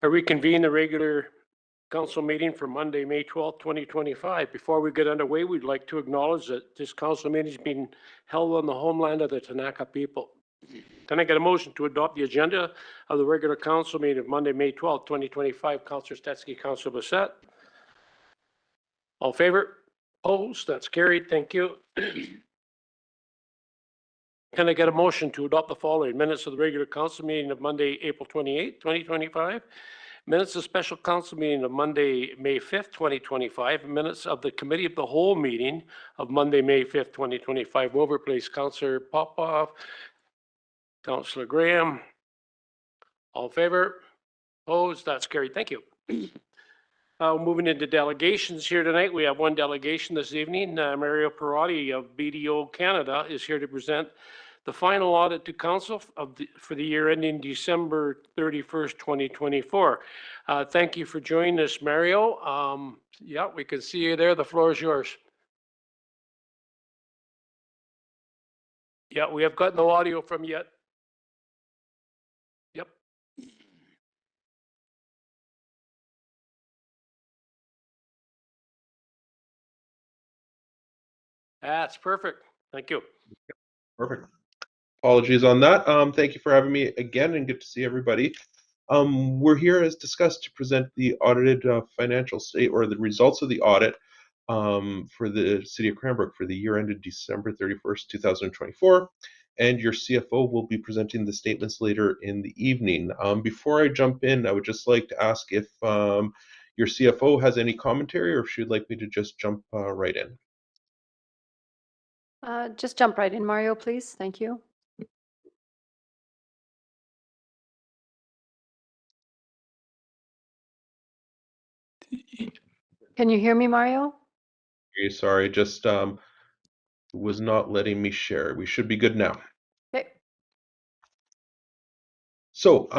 I reconvene the regular council meeting for Monday, May 12th, 2025. Before we get underway, we'd like to acknowledge that this council meeting is being held on the homeland of the Tanaka people. Can I get a motion to adopt the agenda of the regular council meeting of Monday, May 12th, 2025? Councillor Stetsky, Councillor Bassett. All in favor? Opposed? That's carried. Thank you. Can I get a motion to adopt the following minutes of the regular council meeting of Monday, April 28th, 2025? Minutes of special council meeting of Monday, May 5th, 2025. Minutes of the committee of the whole meeting of Monday, May 5th, 2025. Mover, please. Councillor Popoff, Councillor Graham. All in favor? Opposed? That's carried. Thank you. Moving into delegations here tonight, we have one delegation this evening. Mario Perotti of BDO Canada is here to present the final audit to council for the year ending December 31st, 2024. Thank you for joining us, Mario. Yeah, we can see you there. The floor is yours. Yeah, we have got no audio from you yet. Yep. That's perfect. Thank you. Perfect. Apologies on that. Thank you for having me again, and good to see everybody. We're here as discussed to present the audited financial state or the results of the audit for the City of Cranbrook for the year ended December 31st, 2024. And your CFO will be presenting the statements later in the evening. Before I jump in, I would just like to ask if your CFO has any commentary or if she'd like me to just jump right in. Just jump right in, Mario, please. Thank you. Can you hear me, Mario? Sorry, just was not letting me share. We should be good now. Okay. So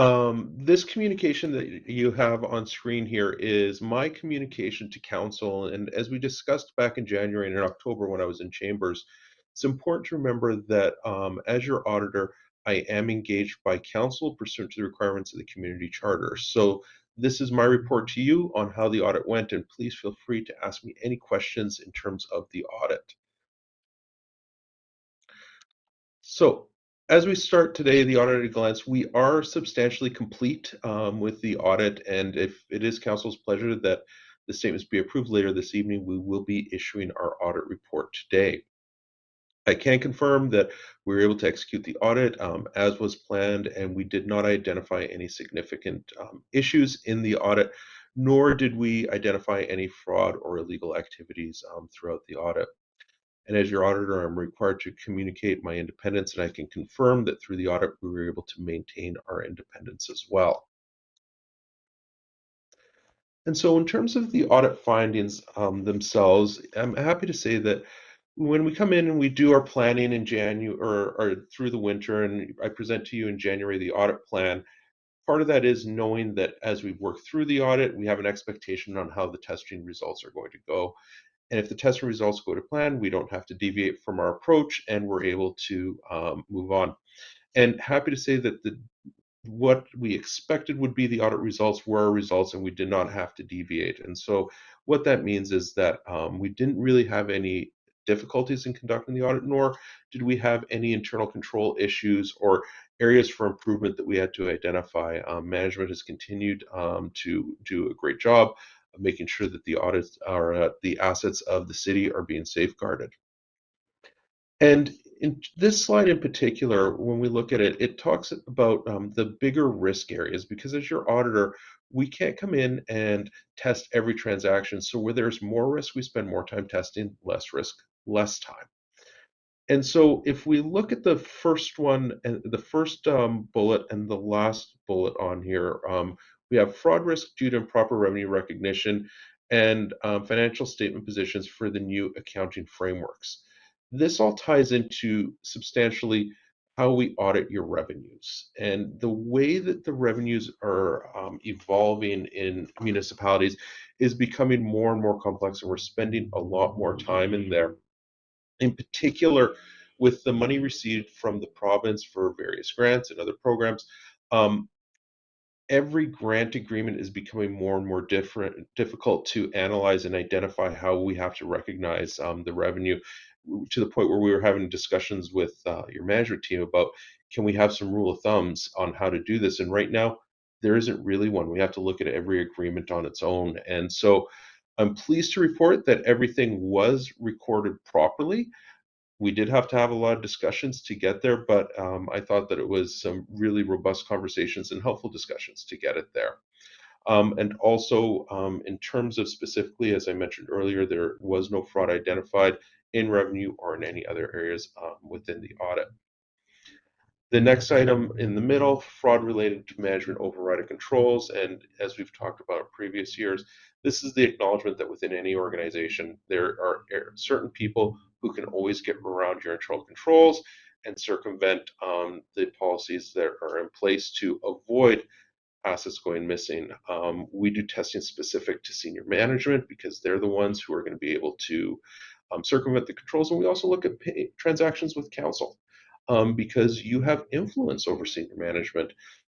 this communication that you have on screen here is my communication to council. And as we discussed back in January and in October when I was in chambers, it's important to remember that as your auditor, I am engaged by council pursuant to the requirements of the community charter. So this is my report to you on how the audit went, and please feel free to ask me any questions in terms of the audit. So as we start today, the audit at a glance, we are substantially complete with the audit, and if it is council's pleasure that the statements be approved later this evening, we will be issuing our audit report today. I can confirm that we were able to execute the audit as was planned, and we did not identify any significant issues in the audit, nor did we identify any fraud or illegal activities throughout the audit. And as your auditor, I'm required to communicate my independence, and I can confirm that through the audit, we were able to maintain our independence as well. And so in terms of the audit findings themselves, I'm happy to say that when we come in and we do our planning in January or through the winter, and I present to you in January the audit plan, part of that is knowing that as we work through the audit, we have an expectation on how the testing results are going to go. And if the testing results go to plan, we don't have to deviate from our approach, and we're able to move on. And happy to say that what we expected would be the audit results were our results, and we did not have to deviate. And so what that means is that we didn't really have any difficulties in conducting the audit, nor did we have any internal control issues or areas for improvement that we had to identify. Management has continued to do a great job of making sure that the audits are the assets of the city are being safeguarded. And in this slide in particular, when we look at it, it talks about the bigger risk areas, because as your auditor, we can't come in and test every transaction. So where there's more risk, we spend more time testing, less risk, less time. And so if we look at the first one, and the first bullet and the last bullet on here, we have fraud risk due to improper revenue recognition and financial statement positions for the new accounting frameworks. This all ties into substantially how we audit your revenues. And the way that the revenues are evolving in municipalities is becoming more and more complex, and we're spending a lot more time in there. In particular, with the money received from the province for various grants and other programs, every grant agreement is becoming more and more difficult to analyze and identify how we have to recognize the revenue, to the point where we were having discussions with your management team about, can we have some rule of thumbs on how to do this? And right now, there isn't really one. We have to look at every agreement on its own. And so I'm pleased to report that everything was recorded properly. We did have to have a lot of discussions to get there, but I thought that it was some really robust conversations and helpful discussions to get it there. And also, in terms of specifically, as I mentioned earlier, there was no fraud identified in revenue or in any other areas within the audit. The next item in the middle, fraud related to management override of controls. And as we've talked about in previous years, this is the acknowledgement that within any organization, there are certain people who can always get around your internal controls and circumvent the policies that are in place to avoid assets going missing. We do testing specific to senior management because they're the ones who are going to be able to circumvent the controls. And we also look at transactions with counsel because you have influence over senior management.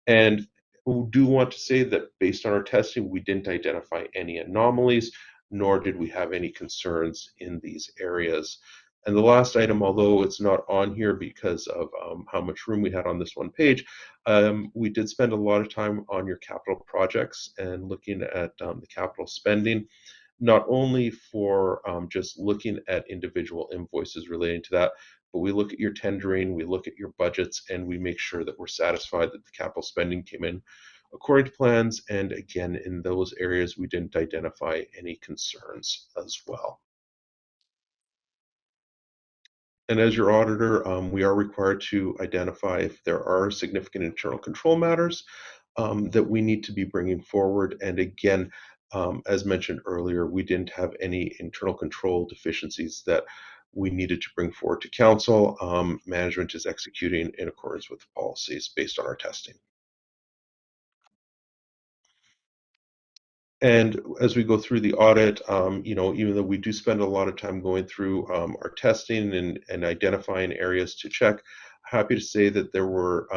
And we do want to say that based on our testing, we didn't identify any anomalies, nor did we have any concerns in these areas. And the last item, although it's not on here because of how much room we had on this one page, we did spend a lot of time on your capital projects and looking at the capital spending, not only for just looking at individual invoices relating to that, but we look at your tendering, we look at your budgets, and we make sure that we're satisfied that the capital spending came in according to plans. And again, in those areas, we didn't identify any concerns as well. And as your auditor, we are required to identify if there are significant internal control matters that we need to be bringing forward. And again, as mentioned earlier, we didn't have any internal control deficiencies that we needed to bring forward to council. Management is executing in accordance with the policies based on our testing. And as we go through the audit, even though we do spend a lot of time going through our testing and identifying areas to check, happy to say that there were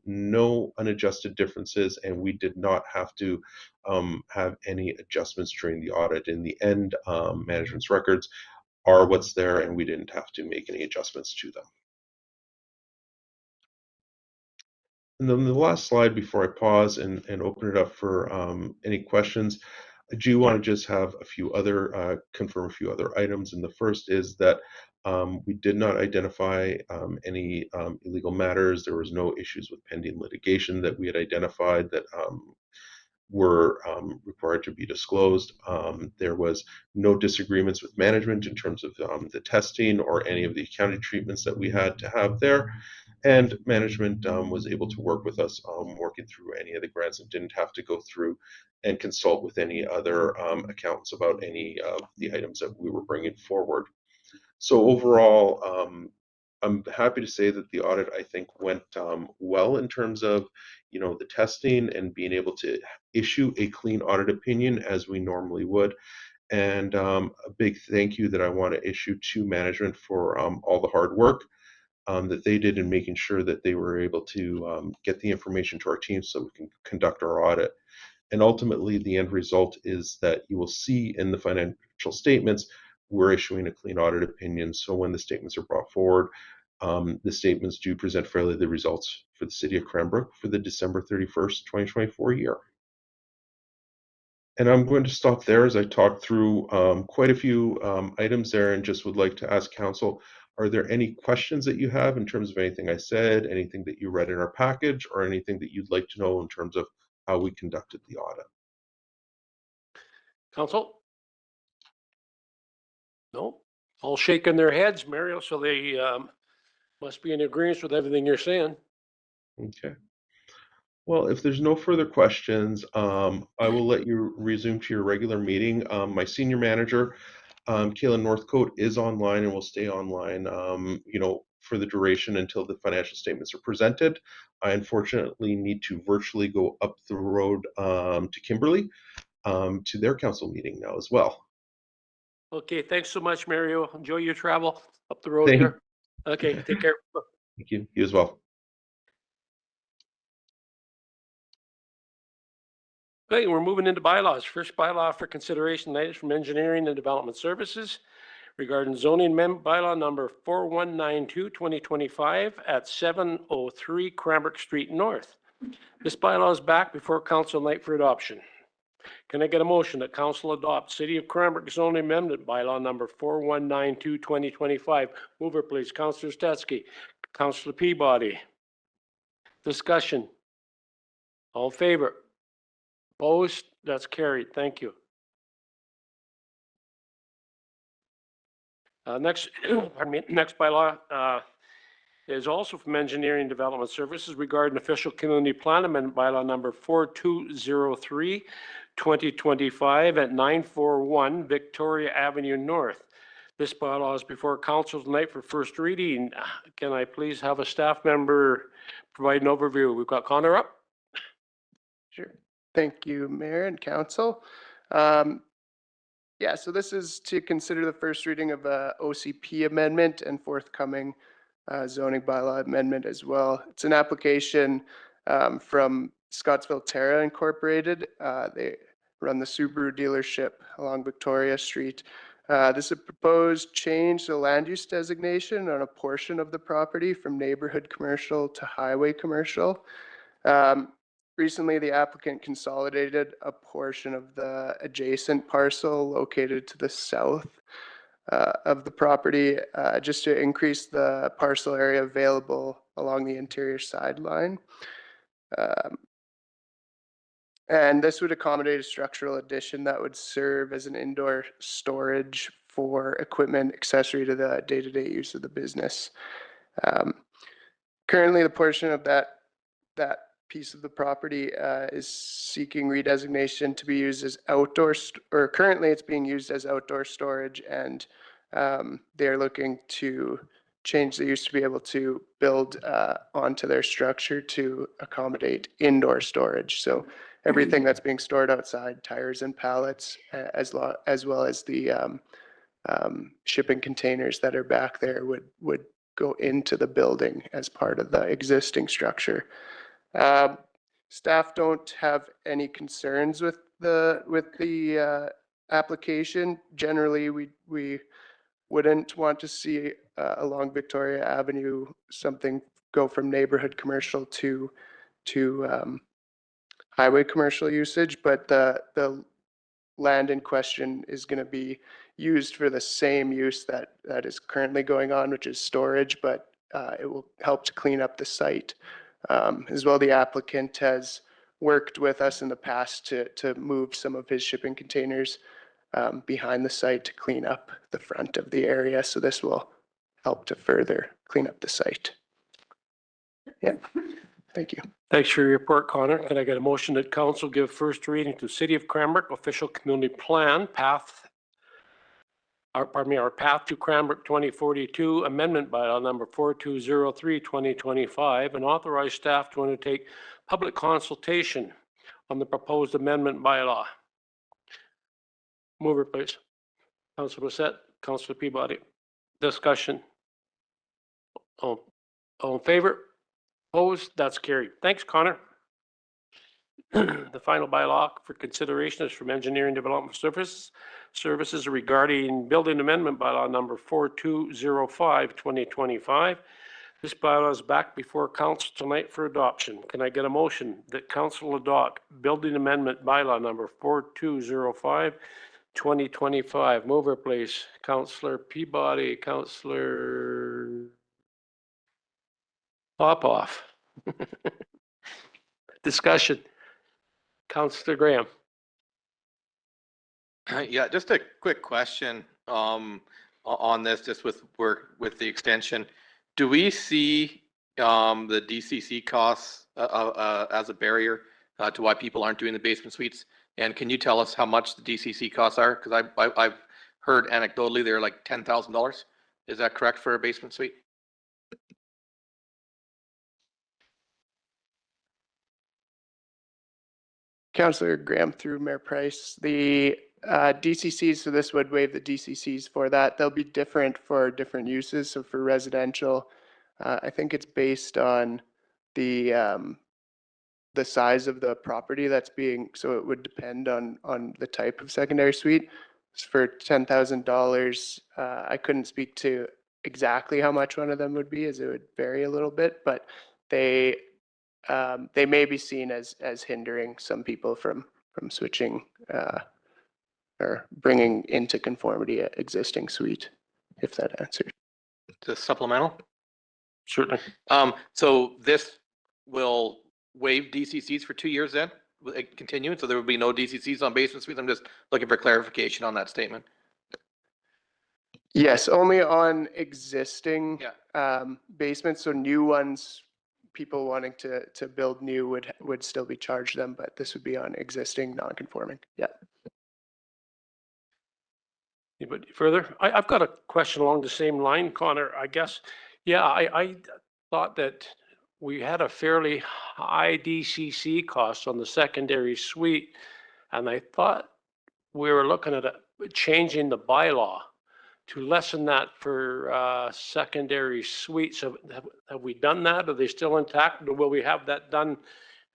no unadjusted differences, and we did not have to have any adjustments during the audit. In the end, management's records are what's there, and we didn't have to make any adjustments to them. And then the last slide before I pause and open it up for any questions, I do want to just have a few other, confirm a few other items. And the first is that we did not identify any illegal matters. There was no issues with pending litigation that we had identified that were required to be disclosed. There was no disagreements with management in terms of the testing or any of the accounting treatments that we had to have there. And management was able to work with us working through any of the grants and didn't have to go through and consult with any other accountants about any of the items that we were bringing forward. So overall, I'm happy to say that the audit, I think, went well in terms of, the testing and being able to issue a clean audit opinion as we normally would. And a big thank you that I want to issue to management for all the hard work that they did in making sure that they were able to get the information to our team so we can conduct our audit. And ultimately, the end result is that you will see in the financial statements, we're issuing a clean audit opinion. So when the statements are brought forward, the statements do present fairly the results for the city of Cranbrook for the December 31st, 2024 year. And I'm going to stop there as I talked through quite a few items there and just would like to ask council, are there any questions that you have in terms of anything I said, anything that you read in our package, or anything that you'd like to know in terms of how we conducted the audit? Council? No? All shaking their heads, Mario, so they must be in agreement with everything you're saying. Okay. Well, if there's no further questions, I will let you resume to your regular meeting. My senior manager, Kayla Northcote, is online and will stay online, for the duration until the financial statements are presented. I unfortunately need to virtually go up the road to Kimberley to their council meeting now as well. Okay, thanks so much, Mario. Enjoy your travel up the road Thank here. Okay, take care. Thank you. You as well. Okay, we're moving into bylaws. First bylaw for consideration tonight is from Engineering and Development Services regarding zoning amendment bylaw number 4192, 2025 at 703 Cranbrook Street North. This bylaw is back before council tonight for adoption. Can I get a motion that council adopt City of Cranbrook zoning amendment bylaw number 4192, 2025? Mover, please. Councillor Stetsky. Councillor Peabody. Discussion. All in favor? Opposed? That's carried. Thank you. Next, pardon me, next bylaw is also from Engineering and Development Services regarding official community plan amendment bylaw number 4203, 2025 at 941 Victoria Avenue North. This bylaw is before council tonight for first reading. Can I please have a staff member provide an overview? We've got Connor up. Sure. Thank you, Mayor and Council. Yeah, so this is to consider the first reading of a OCP amendment and forthcoming zoning bylaw amendment as well. It's an application from Scottsville Terra Incorporated. They run the Subaru dealership along Victoria Street. This is a proposed change to land use designation on a portion of the property from neighborhood commercial to highway commercial. Recently, the applicant consolidated a portion of the adjacent parcel located to the south of the property just to increase the parcel area available along the interior sideline. And this would accommodate a structural addition that would serve as an indoor storage for equipment accessory to the day-to-day use of the business. Currently, the portion of that piece of the property is seeking redesignation to be used as outdoor, or currently it's being used as outdoor storage, and they're looking to change the use to be able to build onto their structure to accommodate indoor storage. So everything that's being stored outside, tires and pallets, as well as the shipping containers that are back there would go into the building as part of the existing structure. Staff don't have any concerns with the application. Generally, we wouldn't want to see along Victoria Avenue something go from neighborhood commercial to highway commercial usage, but the land in question is going to be used for the same use that is currently going on, which is storage, but it will help to clean up the site. As well, the applicant has worked with us in the past to move some of his shipping containers behind the site to clean up the front of the area. So this will help to further clean up the site. Yeah, thank you. Thanks for your report, Connor. Can I get a motion that council give first reading to City of Cranbrook official community plan our Path to Cranbrook 2042 amendment bylaw number 4203, 2025, and authorize staff to undertake public consultation on the proposed amendment bylaw? Mover, please. Councilor Bissett, Councilor Peabody. Discussion. All in favor? Opposed? That's carried. Thanks, Connor. The final bylaw for consideration is from Engineering Development Services regarding building amendment bylaw number 4205, 2025. This bylaw is back before council tonight for adoption. Can I get a motion that council adopt building amendment bylaw number 4205, 2025? Mover, please. Councilor Peabody, Councilor Popoff. Discussion. Councilor Graham. Yeah, just a quick question on this, just with the extension. Do we see the DCC costs as a barrier to why people aren't doing the basement suites? And can you tell us how much the DCC costs are? Because I've heard anecdotally they're like $10,000. Is that correct for a basement suite? Councillor Graham through Mayor Price. The DCCs, so this would waive the DCCs for that. They'll be different for different uses. So for residential, I think it's based on the the size of the property that's being, so it would depend on the type of secondary suite. For $10,000, I couldn't speak to exactly how much one of them would be, as it would vary a little bit, but they may be seen as hindering some people from switching or bringing into conformity an existing suite, if that answers. The supplemental. Certainly. So this will waive DCCs for 2 years then? Will it continue? So there will be no DCCs on basement suites? I'm just looking for clarification on that statement. Yes, only on existing Yeah. basements. So new ones, people wanting to build new would still be charged them, but this would be on existing non-conforming. Yeah. Anybody further? I've got a question along the same line, Connor, I guess. Yeah, I thought that we had a fairly high DCC cost on the secondary suite. And I thought we were looking at changing the bylaw to lessen that for secondary suites. Have we done that? Are they still intact? Or will we have that done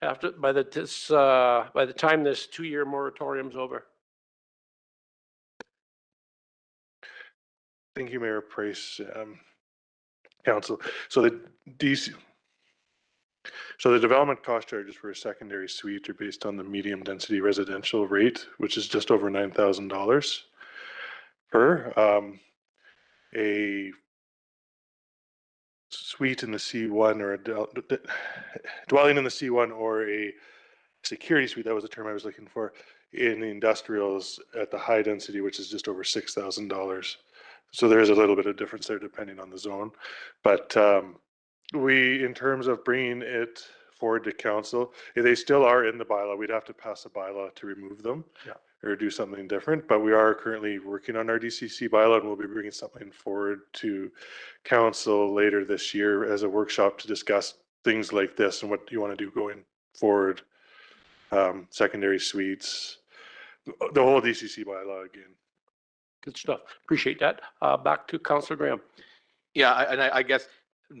after by the time this 2-year moratorium's over? Thank you, Mayor Price, Council. So the development cost charges for a secondary suite are based on the medium density residential rate, which is just over $9,000 per. A suite in the C1 or a dwelling in the C1 or a security suite, that was the term I was looking for, in the industrials at the high density, which is just over $6,000. So there's a little bit of difference there depending on the zone. But we, in terms of bringing it forward to council, they still are in the bylaw. We'd have to pass a bylaw to remove them or do something different. But we are currently working on our DCC bylaw, and we'll be bringing something forward to council later this year as a workshop to discuss things like this and what you want to do going forward. Secondary suites, the whole DCC bylaw again. Good stuff. Appreciate that. Back to Councillor Graham. Yeah, and I guess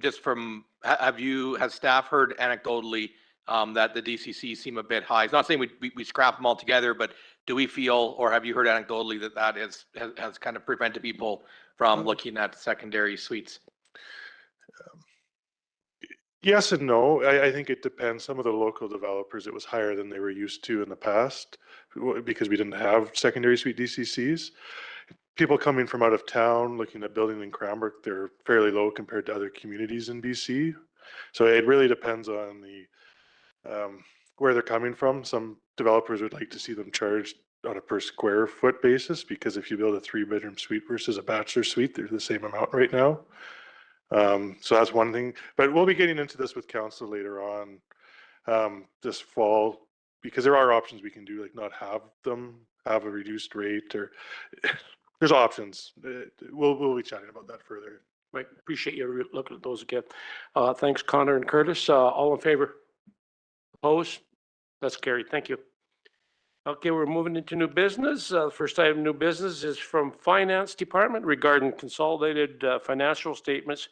just from, has staff heard anecdotally that the DCC seem a bit high? It's not saying we scrap them all together, but do we feel, or have you heard anecdotally that has kind of prevented people from looking at secondary suites? Yes and no. I think it depends. Some of the local developers, it was higher than they were used to in the past because we didn't have secondary suite DCCs. People coming from out of town looking at building in Cranbrook, they're fairly low compared to other communities in BC. So it really depends on the where they're coming from. Some developers would like to see them charged on a per square foot basis, because if you build a 3-bedroom suite versus a bachelor suite, they're the same amount right now. So that's one thing, but we'll be getting into this with council later on this fall, because there are options we can do, like not have them have a reduced rate, or there's options. We'll be chatting about that further. Right. Appreciate you looking at those again. Thanks, Connor and Curtis. All in favor? Opposed? That's carried. Thank you. Okay, we're moving into new business. First item of new business is from Finance Department regarding consolidated financial statements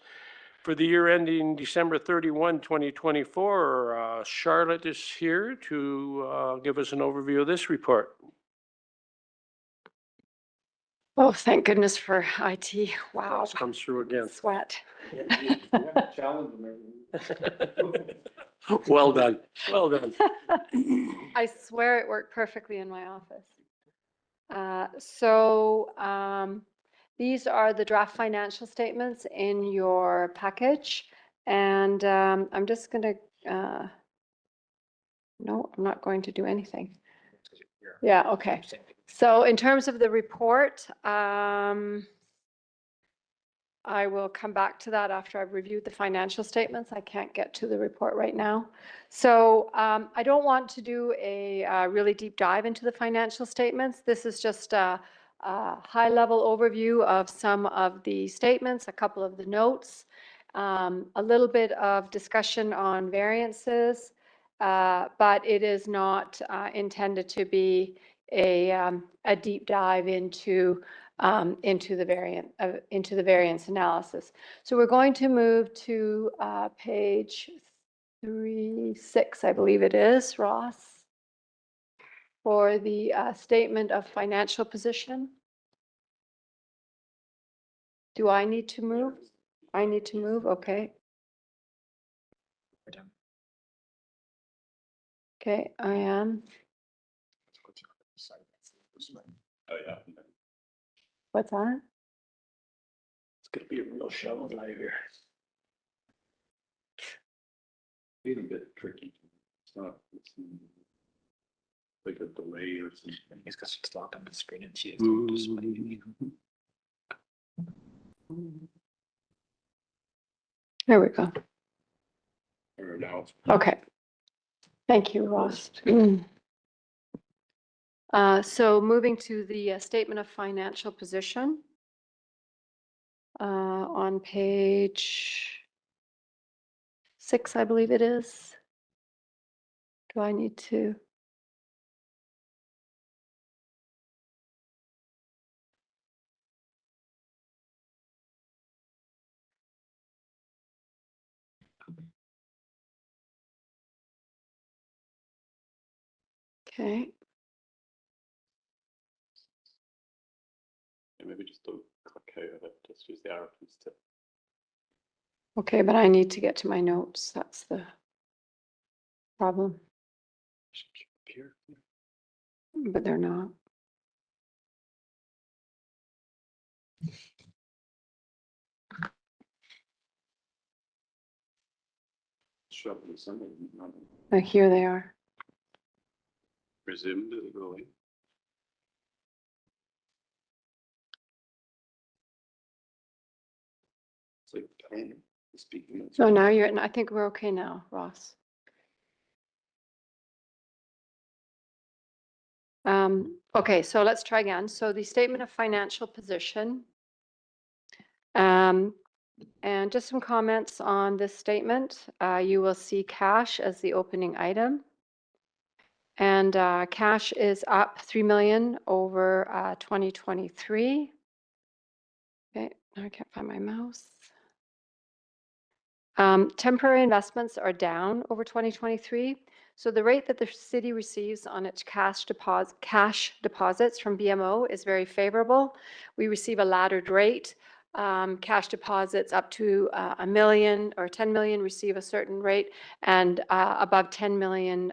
for the year ending December 31, 2024. Charlotte is here to give us an overview of this report. Oh, thank goodness for IT. Wow. This comes through again. Sweat. Well done. Well done. I swear it worked perfectly in my office. These are the draft financial statements in your package. And I'm just going to, no, I'm not going to do anything. Yeah, okay. So in terms of the report, I will come back to that after I've reviewed the financial statements. I can't get to the report right now. So I don't want to do a really deep dive into the financial statements. This is just a high-level overview of some of the statements, a couple of the notes, a little bit of discussion on variances, but it is not intended to be a deep dive into the variance analysis. So we're going to move to page 3-6, I believe it is, Ross, for the statement of financial position. Do I need to move? I need to move, okay. Okay, I am. What's that? It's gonna be a real shovel live here. It's a bit tricky. It's not, it's like a delay or something. He's got to lock on the screen and see it. There we go. Or now. Okay. Thank you, Ross. So moving to the statement of financial position. On page 6, I believe it is. Do I need to? Okay. Yeah, maybe just don't click out of it, just use the arrow keys to. Okay, but I need to get to my notes. That's the problem, Appear. but they're not. Show up in something. Oh, here they are. Resume to the rolling. It's like speaking. So now you're, I think we're okay now, Ross. Okay, so let's try again. So the statement of financial position. And just some comments on this statement. You will see cash as the opening item. And cash is up 3 million over 2023. Okay, now I can't find my mouse. Temporary investments are down over 2023. So the rate that the city receives on its cash deposits from BMO is very favorable. We receive a laddered rate. Cash deposits up to $1 million or 10 million receive a certain rate, and above 10 million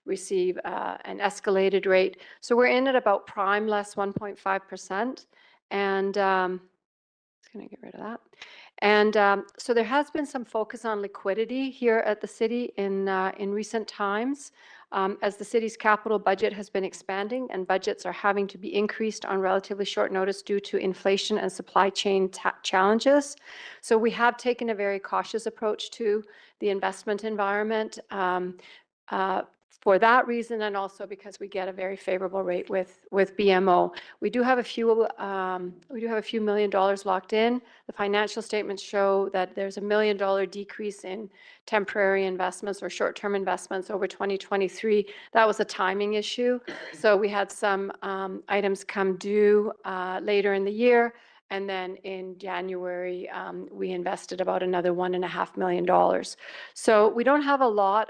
receive an escalated rate. So we're in at about prime less 1.5%. And just going to get rid of that. And so there has been some focus on liquidity here at the city in recent times, as the city's capital budget has been expanding and budgets are having to be increased on relatively short notice due to inflation and supply chain challenges. So we have taken a very cautious approach to the investment environment. For that reason, and also because we get a very favorable rate with BMO. We do have a few $1 million locked in. The financial statements show that there's $1 million decrease in temporary investments or short-term investments over 2023. That was a timing issue. So we had some items come due later in the year. And then in January, we invested about another $1.5 million. So we don't have a lot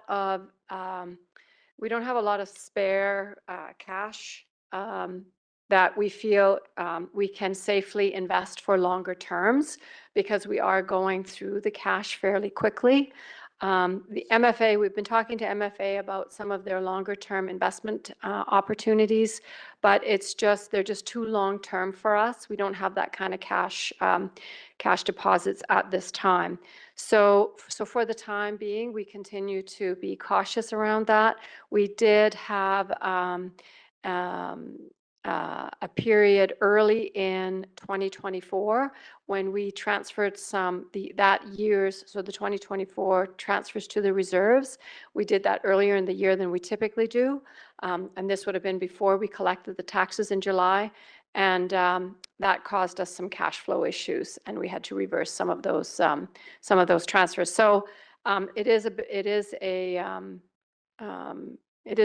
of spare cash that we feel we can safely invest for longer terms, because we are going through the cash fairly quickly. The MFA, we've been talking to MFA about some of their longer term investment opportunities, but they're just too long term for us. We don't have that kind of cash deposits at this time. So for the time being, we continue to be cautious around that. We did have a period early in 2024 when we transferred that year's, so the 2024 transfers to the reserves. We did that earlier in the year than we typically do. And this would have been before we collected the taxes in July. And that caused us some cash flow issues, and we had to reverse some of those transfers. So it is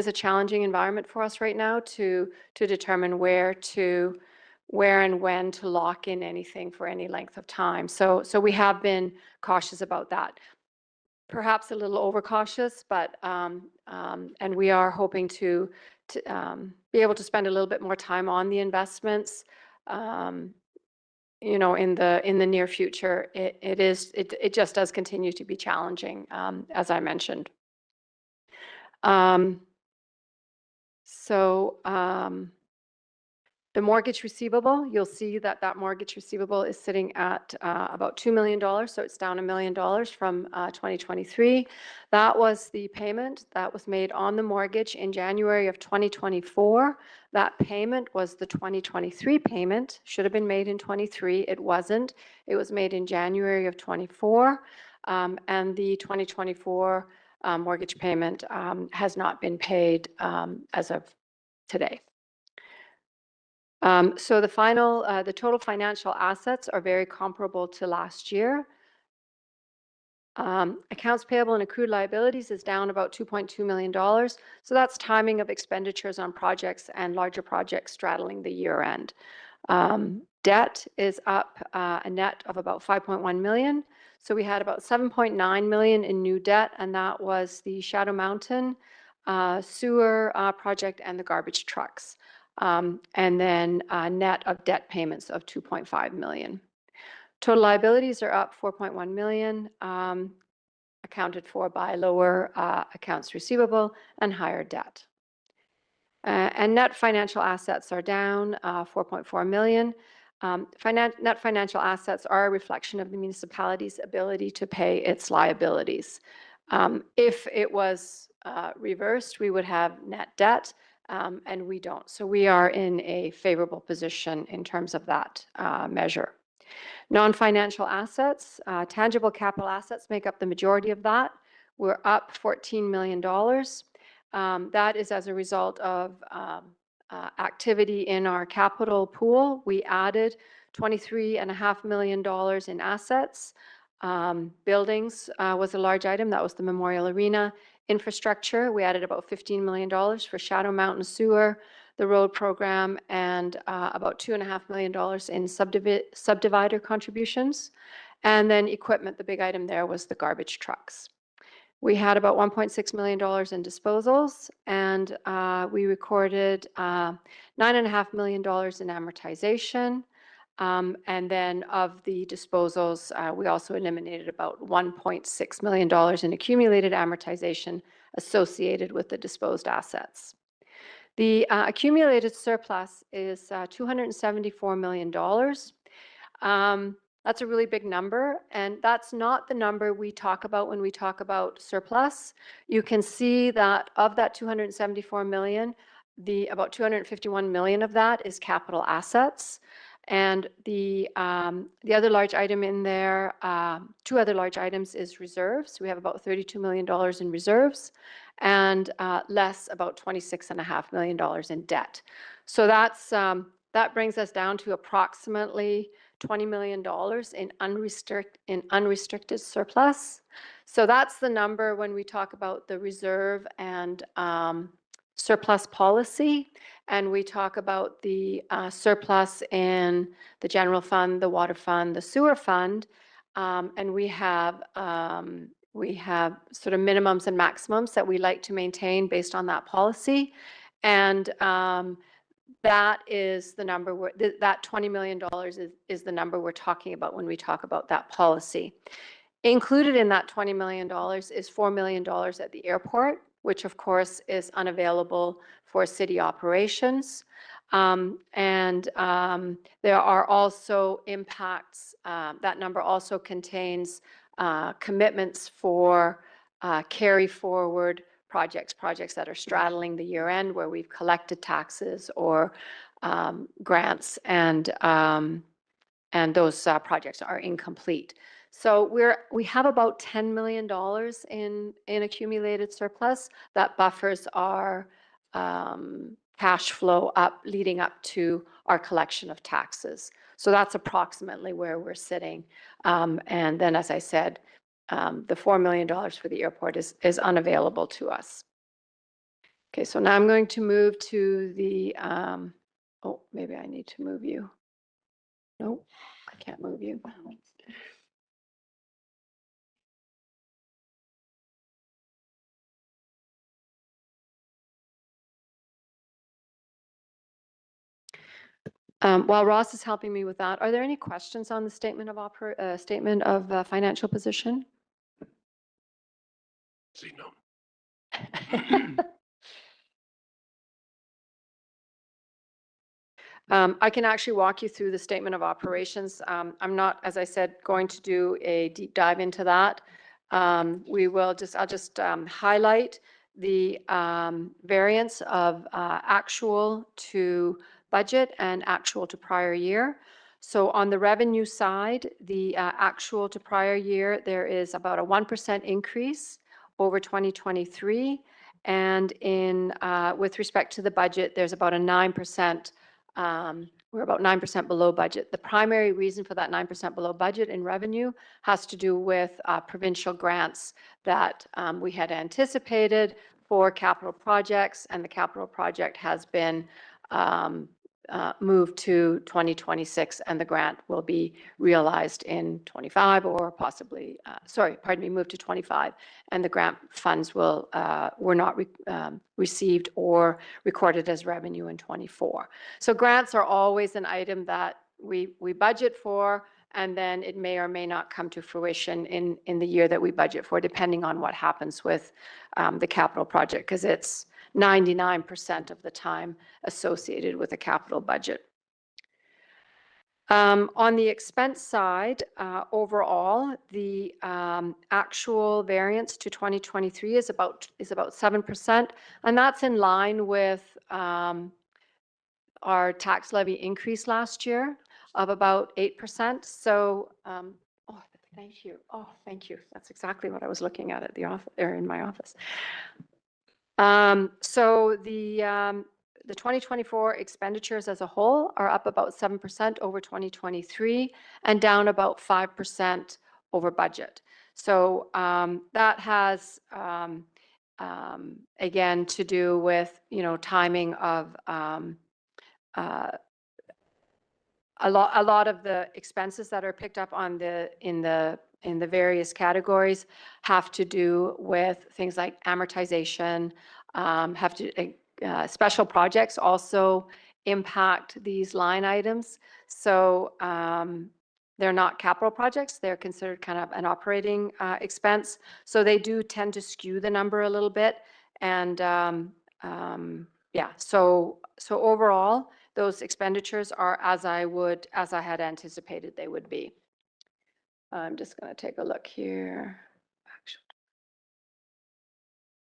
a challenging environment for us right now to determine where and when to lock in anything for any length of time. So we have been cautious about that. perhaps a little overcautious, but, and we are hoping to be able to spend a little bit more time on the investments, you know, in the near future. It just does continue to be challenging, as I mentioned. The mortgage receivable, you'll see that that mortgage receivable is sitting at about $2 million, so it's down $1 million from 2023. That was the payment that was made on the mortgage in January of 2024. That payment was the 2023 payment, should have been made in 23. It wasn't. It was made in January of 24, and the 2024 mortgage payment has not been paid as of today. So the total financial assets are very comparable to last year. Accounts payable and accrued liabilities is down about $2.2 million. So that's timing of expenditures on projects and larger projects straddling the year end. Debt is up a net of about 5.1 million. So we had about 7.9 million in new debt, and that was the Shadow Mountain sewer project and the garbage trucks. And then a net of debt payments of 2.5 million. Total liabilities are up 4.1 million, accounted for by lower accounts receivable and higher debt. And net financial assets are down 4.4 million. Net financial assets are a reflection of the municipality's ability to pay its liabilities. If it was reversed, we would have net debt. And we don't. So we are in a favorable position in terms of that measure. Non-financial assets, tangible capital assets make up the majority of that. We're up $14 million. That is as a result of activity in our capital pool. We added $23.5 million in assets. Buildings was a large item. That was the Memorial Arena. Infrastructure, we added about $15 million for Shadow Mountain Sewer, the road program, and about $2.5 million in subdivider contributions. And then equipment, the big item there was the garbage trucks. We had about $1.6 million in disposals, and we recorded $9.5 million in amortization. And then of the disposals, we also eliminated about $1.6 million in accumulated amortization associated with the disposed assets. The accumulated surplus is $274 million. That's a really big number, and that's not the number we talk about when we talk about surplus. You can see that of that $274 million, about $251 million of that is capital assets. And the other large item in there, two other large items is reserves. We have about $32 million in reserves and less about $26.5 million in debt. So that brings us down to approximately $20 million in unrestricted surplus. So that's the number when we talk about the reserve and surplus policy, and we talk about the surplus in the general fund, the water fund, the sewer fund, and we have sort of minimums and maximums that we like to maintain based on that policy, and that is the number that $20 million is the number we're talking about when we talk about that policy. Included in that $20 million is $4 million at the airport, which of course is unavailable for city operations. And there are also impacts. That number also contains commitments for carry forward projects that are straddling the year end where we've collected taxes or grants, and those projects are incomplete. So we have about $10 million in accumulated surplus that buffers our cash flow leading up to our collection of taxes. So that's approximately where we're sitting. And then, as I said, the $4 million for the airport is unavailable to us. Okay, so now I'm going to move to the, oh, maybe I need to move you. Nope, I can't move you. While Ross is helping me with that, are there any questions on the statement of financial position? See, no. I can actually walk you through the statement of operations. I'm not, as I said, going to do a deep dive into that. I'll just highlight the variance of actual to budget and actual to prior year. So on the revenue side, the actual to prior year, there is about a 1% increase over 2023. And with respect to the budget, there's about a 9%. We're about 9% below budget. The primary reason for that 9% below budget in revenue has to do with provincial grants that we had anticipated for capital projects, and the capital project has been moved to 2026, and the grant will be realized in 25 or possibly, moved to 25, and the grant funds were not received or recorded as revenue in 24. So grants are always an item that we budget for, and then it may or may not come to fruition in the year that we budget for, depending on what happens with the capital project, because it's 99% of the time associated with a capital budget. On the expense side, overall, the actual variance to 2023 is about 7%, and that's in line with our tax levy increase last year of about 8%. So, oh, thank you. Oh, thank you. That's exactly what I was looking at the office, or in my office. So the 2024 expenditures as a whole are up about 7% over 2023 and down about 5% over budget. So that has, again, to do with, timing of a lot of the expenses that are picked up in the various categories have to do with things like amortization, special projects also impact these line items. So they're not capital projects, they're considered kind of an operating expense. So they do tend to skew the number a little bit. And yeah, so overall, those expenditures are as I had anticipated they would be. I'm just going to take a look here.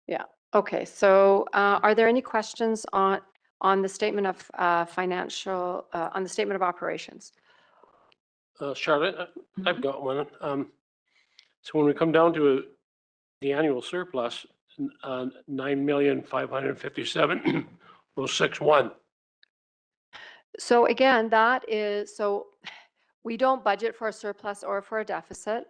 Yeah. Okay. So are there any questions on the statement of on the statement of operations? Charlotte, I've got one. So when we come down to the annual surplus, 9,557,061. So again, we don't budget for a surplus or for a deficit,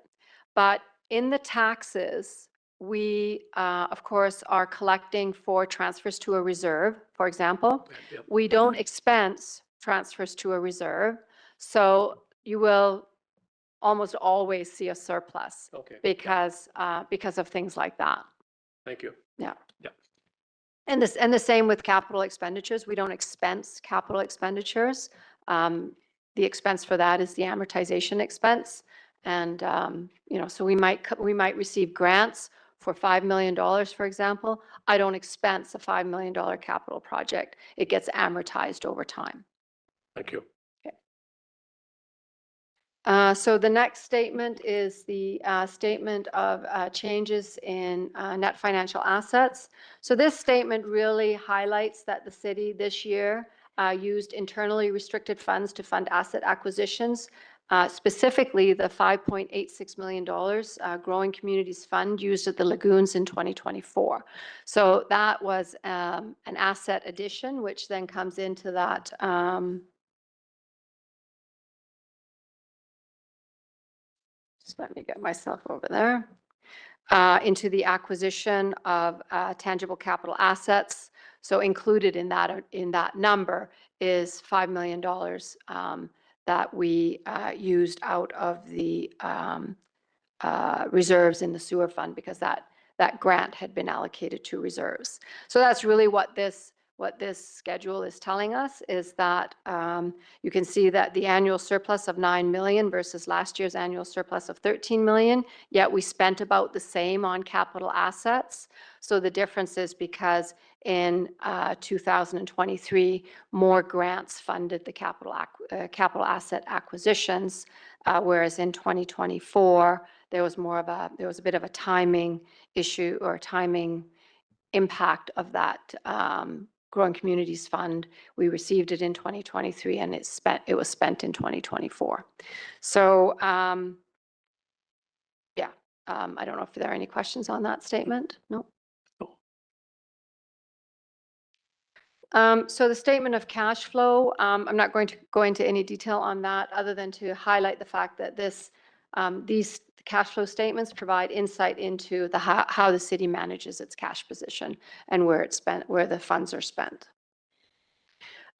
but in the taxes, we, of course, are collecting for transfers to a reserve, for example. Yep. We don't expense transfers to a reserve, so you will almost always see a surplus because of things like that. Thank you. Yeah. Yeah. And the same with capital expenditures. We don't expense capital expenditures. The expense for that is the amortization expense. And, so we might receive grants for $5 million, for example. I don't expense a $5 million capital project. It gets amortized over time. Thank you. Okay. So the next statement is the statement of changes in net financial assets. So this statement really highlights that the city this year used internally restricted funds to fund asset acquisitions, specifically the $5.86 million Growing Communities Fund used at the lagoons in 2024. So that was an asset addition, which then comes into that just let me get myself over there, into the acquisition of tangible capital assets. So included in that number is $5 million that we used out of the reserves in the sewer fund, because that grant had been allocated to reserves. So that's really what this what this schedule is telling us is that you can see that the annual surplus of 9 million versus last year's annual surplus of 13 million, yet we spent about the same on capital assets. So the difference is because in 2023, more grants funded the capital asset acquisitions, whereas in 2024, there was a bit of a timing issue or timing impact of that Growing Communities Fund. We received it in 2023 and it was spent in 2024. So yeah, I don't know if there are any questions on that statement. No. So the statement of cash flow, I'm not going to go into any detail on that other than to highlight the fact that these cash flow statements provide insight into how the city manages its cash position and where the funds are spent.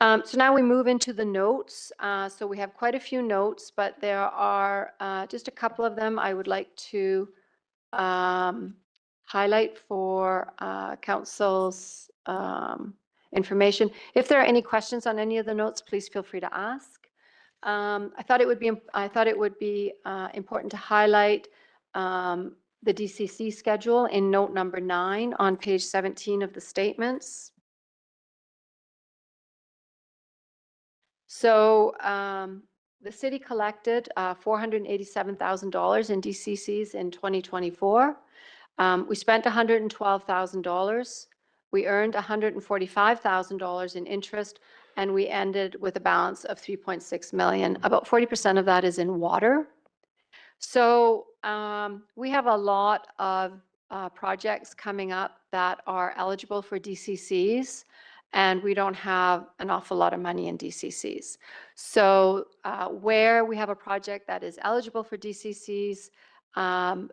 So now we move into the notes. So we have quite a few notes, but there are just a couple of them I would like to highlight for council's information. If there are any questions on any of the notes, please feel free to ask. I thought it would be important to highlight the DCC schedule in note number 9 on page 17 of the statements. So the city collected $487,000 in DCCs in 2024. We spent $112,000. We earned $145,000 in interest, and we ended with a balance of $3.6 million. About 40% of that is in water. So we have a lot of projects coming up that are eligible for DCCs, and we don't have an awful lot of money in DCCs. So where we have a project that is eligible for DCCs, and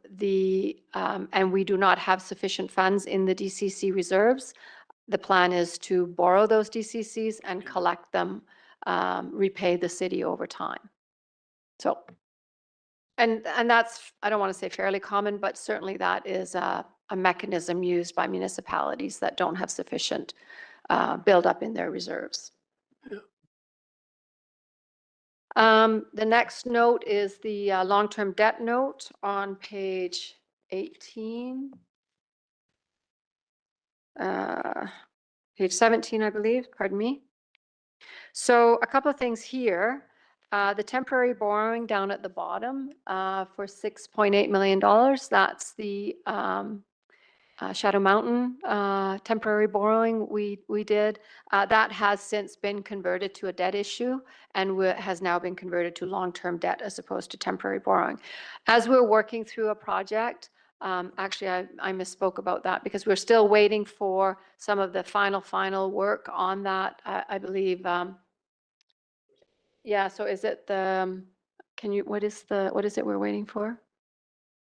we do not have sufficient funds in the DCC reserves, the plan is to borrow those DCCs and collect them, repay the city over time. So, and that's, I don't want to say fairly common, but certainly that is a mechanism used by municipalities that don't have sufficient buildup in their reserves. The next note is the long-term debt note on page 18. Page 17, I believe, pardon me. So a couple of things here. The temporary borrowing down at the bottom for $6.8 million, that's the Shadow Mountain temporary borrowing we did. That has since been converted to a debt issue and has now been converted to long-term debt as opposed to temporary borrowing. As we're working through a project, actually I misspoke about that because we're still waiting for some of the final work on that. I believe, yeah, so is it the, what is it we're waiting for?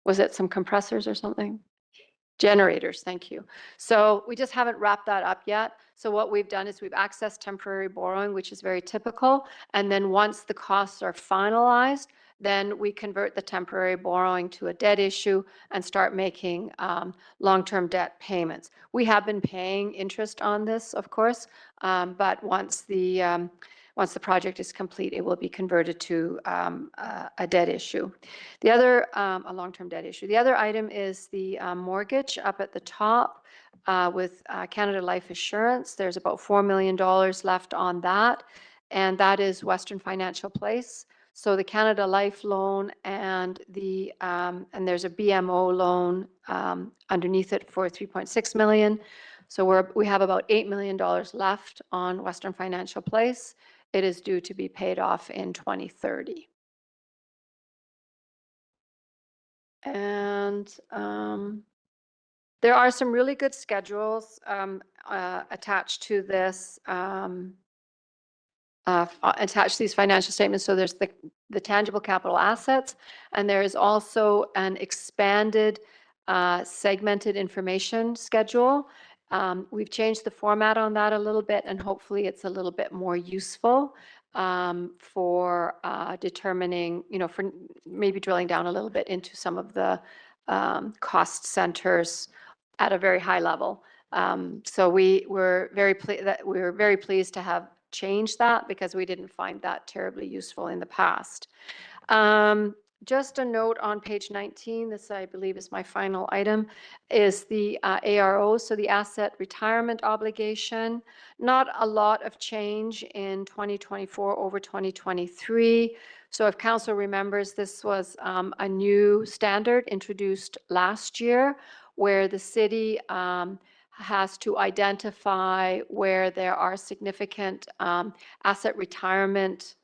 Was it some compressors or something? Generators, thank you. So we just haven't wrapped that up yet. So what we've done is we've accessed temporary borrowing, which is very typical. And then once the costs are finalized, then we convert the temporary borrowing to a debt issue and start making long-term debt payments. We have been paying interest on this, of course, but once the project is complete, it will be converted to a debt issue. The other, a long-term debt issue. The other item is the mortgage up at the top with Canada Life Assurance. There's about $4 million left on that, and that is Western Financial Place. So the Canada Life loan and and there's a BMO loan underneath it for $3.6 million. So we have about $8 million left on Western Financial Place. It is due to be paid off in 2030. And there are some really good schedules attached to this, attached to these financial statements. So there's the tangible capital assets, and there is also an expanded segmented information schedule. We've changed the format on that a little bit, and hopefully it's a little bit more useful for determining, for maybe drilling down a little bit into some of the cost centers at a very high level. So we were very pleased to have changed that because we didn't find that terribly useful in the past. Just a note on page 19, this I believe is my final item, is the ARO, so the asset retirement obligation. Not a lot of change in 2024 over 2023. So if council remembers, this was a new standard introduced last year where the city has to identify where there are significant asset retirement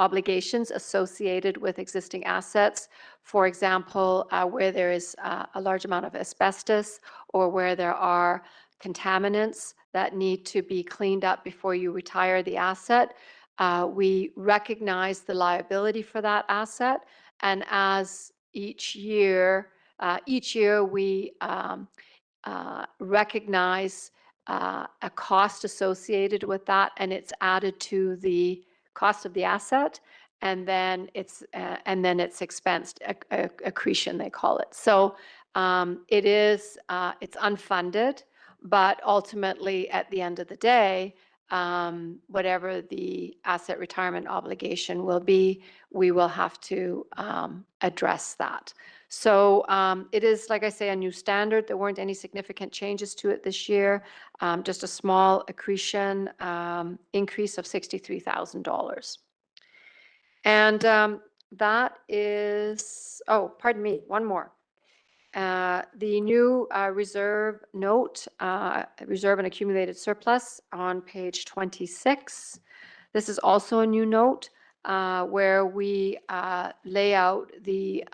obligations associated with existing assets. For example, where there is a large amount of asbestos or where there are contaminants that need to be cleaned up before you retire the asset. We recognize the liability for that asset, and as each year we recognize a cost associated with that, and it's added to the cost of the asset, and then it's expensed, accretion they call it. So it's unfunded, but ultimately at the end of the day, whatever the asset retirement obligation will be, we will have to address that. So it is, like I say, a new standard. There weren't any significant changes to it this year, just a small accretion increase of $63,000. And that is, oh, pardon me, one more. The new reserve note, reserve and accumulated surplus on page 26. This is also a new note where we lay out the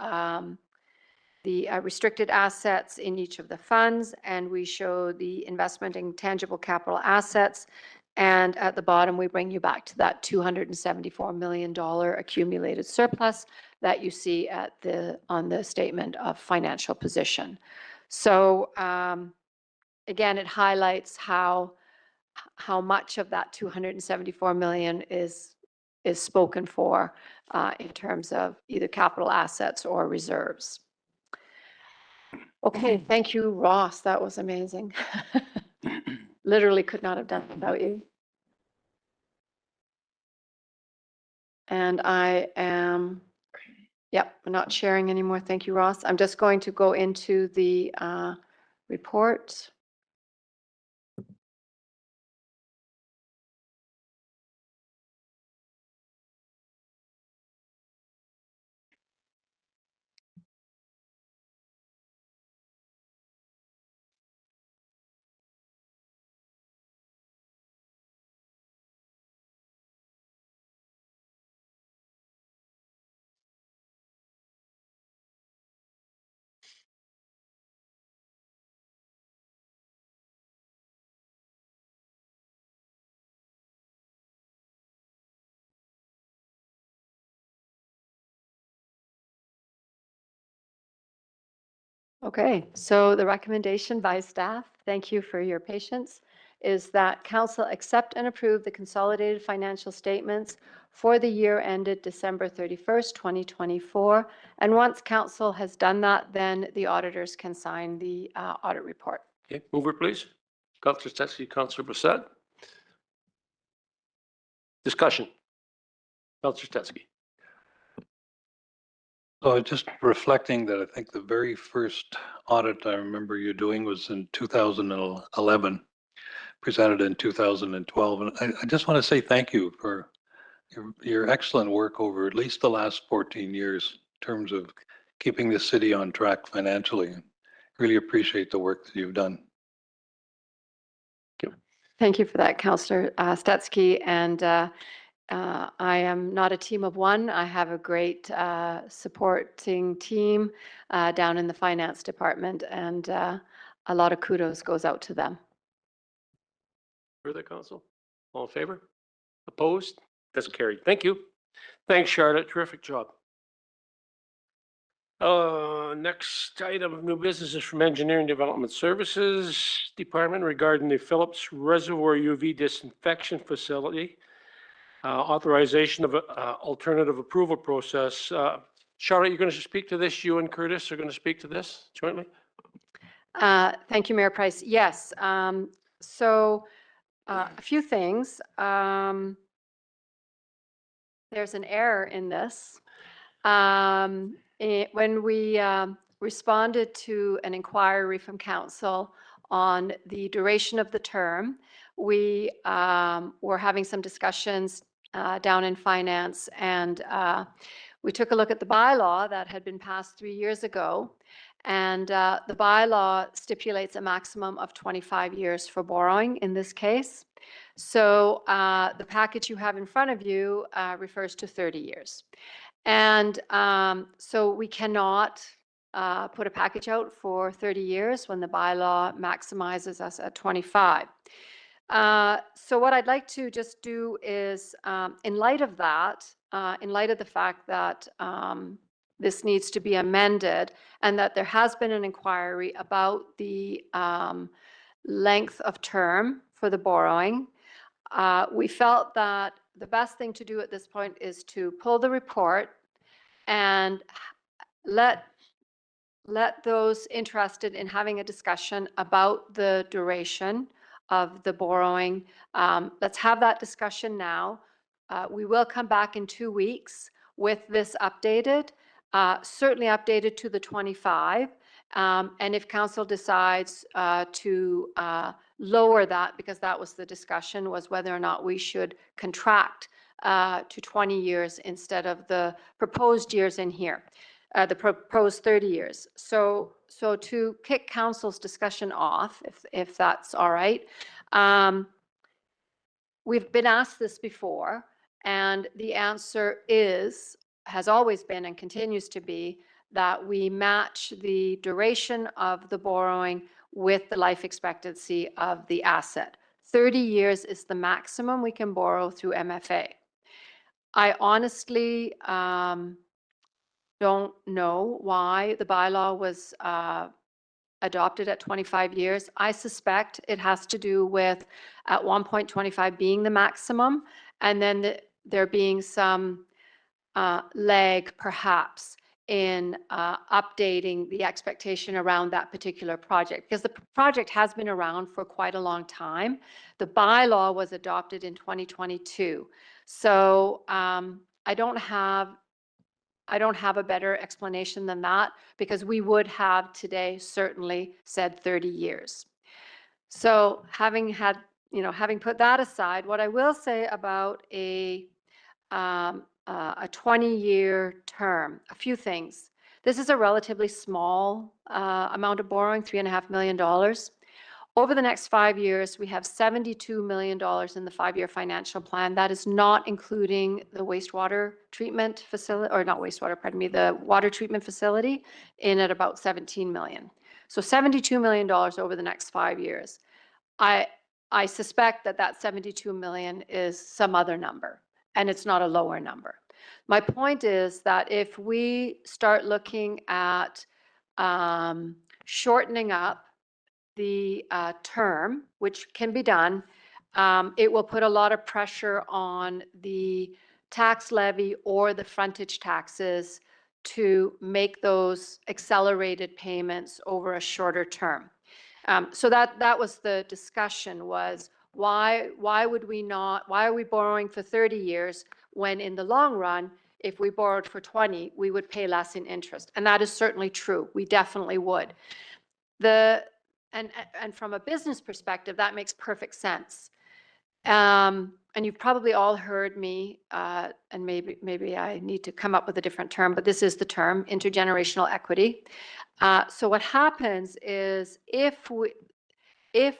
restricted assets in each of the funds, and we show the investment in tangible capital assets. And at the bottom, we bring you back to that $274 million accumulated surplus that you see on the statement of financial position. So again, it highlights how much of that $274 million is spoken for in terms of either capital assets or reserves. Okay, thank you, Ross. That was amazing. Literally could not have done it without you. And I am, yep, I'm not sharing anymore. Thank you, Ross. I'm just going to go into the report. Okay, so the recommendation by staff, thank you for your patience, is that council accept and approve the consolidated financial statements for the year ended December 31st, 2024. And once council has done that, then the auditors can sign the audit report. Okay, mover, please. Councillor Stetsky, Councillor Brissette. Discussion. Councillor Stetsky. So just reflecting that I think the very first audit I remember you doing was in 2011, presented in 2012. And I just want to say thank you for your excellent work over at least the last 14 years in terms of keeping the city on track financially. Really appreciate the work that you've done. Thank you for that, Councillor Stetsky. And I am not a team of one. I have a great supporting team down in the finance department, and a lot of kudos goes out to them. Further, council? All in favor? Opposed? That's carried. Thank you. Thanks, Charlotte. Terrific job. Next item of new business is from Engineering Development Services Department regarding the Phillips Reservoir UV disinfection facility. Authorization of alternative approval process. Charlotte, you're going to speak to this. You and Curtis are going to speak to this jointly. Thank you, Mayor Price. Yes. So a few things. There's an error in this. When we responded to an inquiry from council on the duration of the term, we were having some discussions down in finance, and we took a look at the bylaw that had been passed 3 years ago. And the bylaw stipulates a maximum of 25 years for borrowing in this case. So the package you have in front of you refers to 30 years. And so we cannot put a package out for 30 years when the bylaw maximizes us at 25. So what I'd like to just do is, in light of that, in light of the fact that this needs to be amended and that there has been an inquiry about the length of term for the borrowing, we felt that the best thing to do at this point is to pull the report and let those interested in having a discussion about the duration of the borrowing. Let's have that discussion now. We will come back in 2 weeks with this updated, certainly updated to the 25. And if council decides to lower that, because that was the discussion, was whether or not we should contract to 20 years instead of the proposed years in here, the proposed 30 years. So to kick council's discussion off, if that's all right, we've been asked this before, and the answer has always been and continues to be that we match the duration of the borrowing with the life expectancy of the asset. 30 years is the maximum we can borrow through MFA. I honestly don't know why the bylaw was adopted at 25 years. I suspect it has to do with at one point 25 being the maximum, and then there being some lag perhaps in updating the expectation around that particular project, because the project has been around for quite a long time. The bylaw was adopted in 2022. So I don't have a better explanation than that, because we would have today certainly said 30 years. So having put that aside, what I will say about a 20-year term, a few things. This is a relatively small amount of borrowing, $3.5 million. Over the next 5 years, we have $72 million in the 5-year financial plan. That is not including the wastewater treatment facility, or not wastewater, pardon me, the water treatment facility in at about $17 million. So $72 million over the next 5 years. I suspect that $72 million is some other number, and it's not a lower number. My point is that if we start looking at shortening up the term, which can be done, it will put a lot of pressure on the tax levy or the frontage taxes to make those accelerated payments over a shorter term. So that was the discussion, was why are we borrowing for 30 years when in the long run, if we borrowed for 20, we would pay less in interest. And that is certainly true. We definitely would. And from a business perspective, that makes perfect sense. And you've probably all heard me, and maybe I need to come up with a different term, but this is the term, intergenerational equity. So what happens is if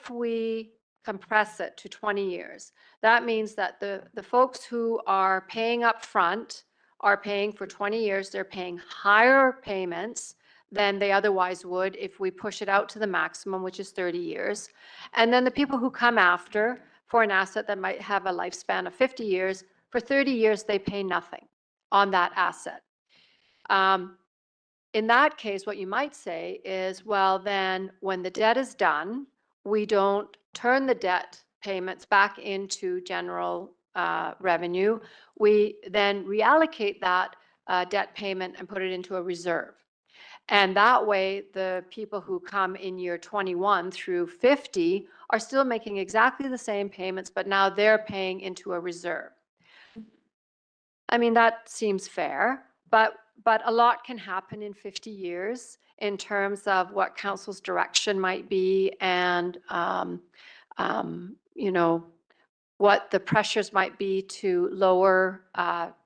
we compress it to 20 years, that means that the folks who are paying up front are paying for 20 years. They're paying higher payments than they otherwise would if we push it out to the maximum, which is 30 years. And then the people who come after for an asset that might have a lifespan of 50 years, for 30 years, they pay nothing on that asset. In that case, what you might say is, well, then when the debt is done, we don't turn the debt payments back into general revenue. We then reallocate that debt payment and put it into a reserve. And that way, the people who come in year 21 through 50 are still making exactly the same payments, but now they're paying into a reserve. I mean, that seems fair, but a lot can happen in 50 years in terms of what council's direction might be and, you know, what the pressures might be to lower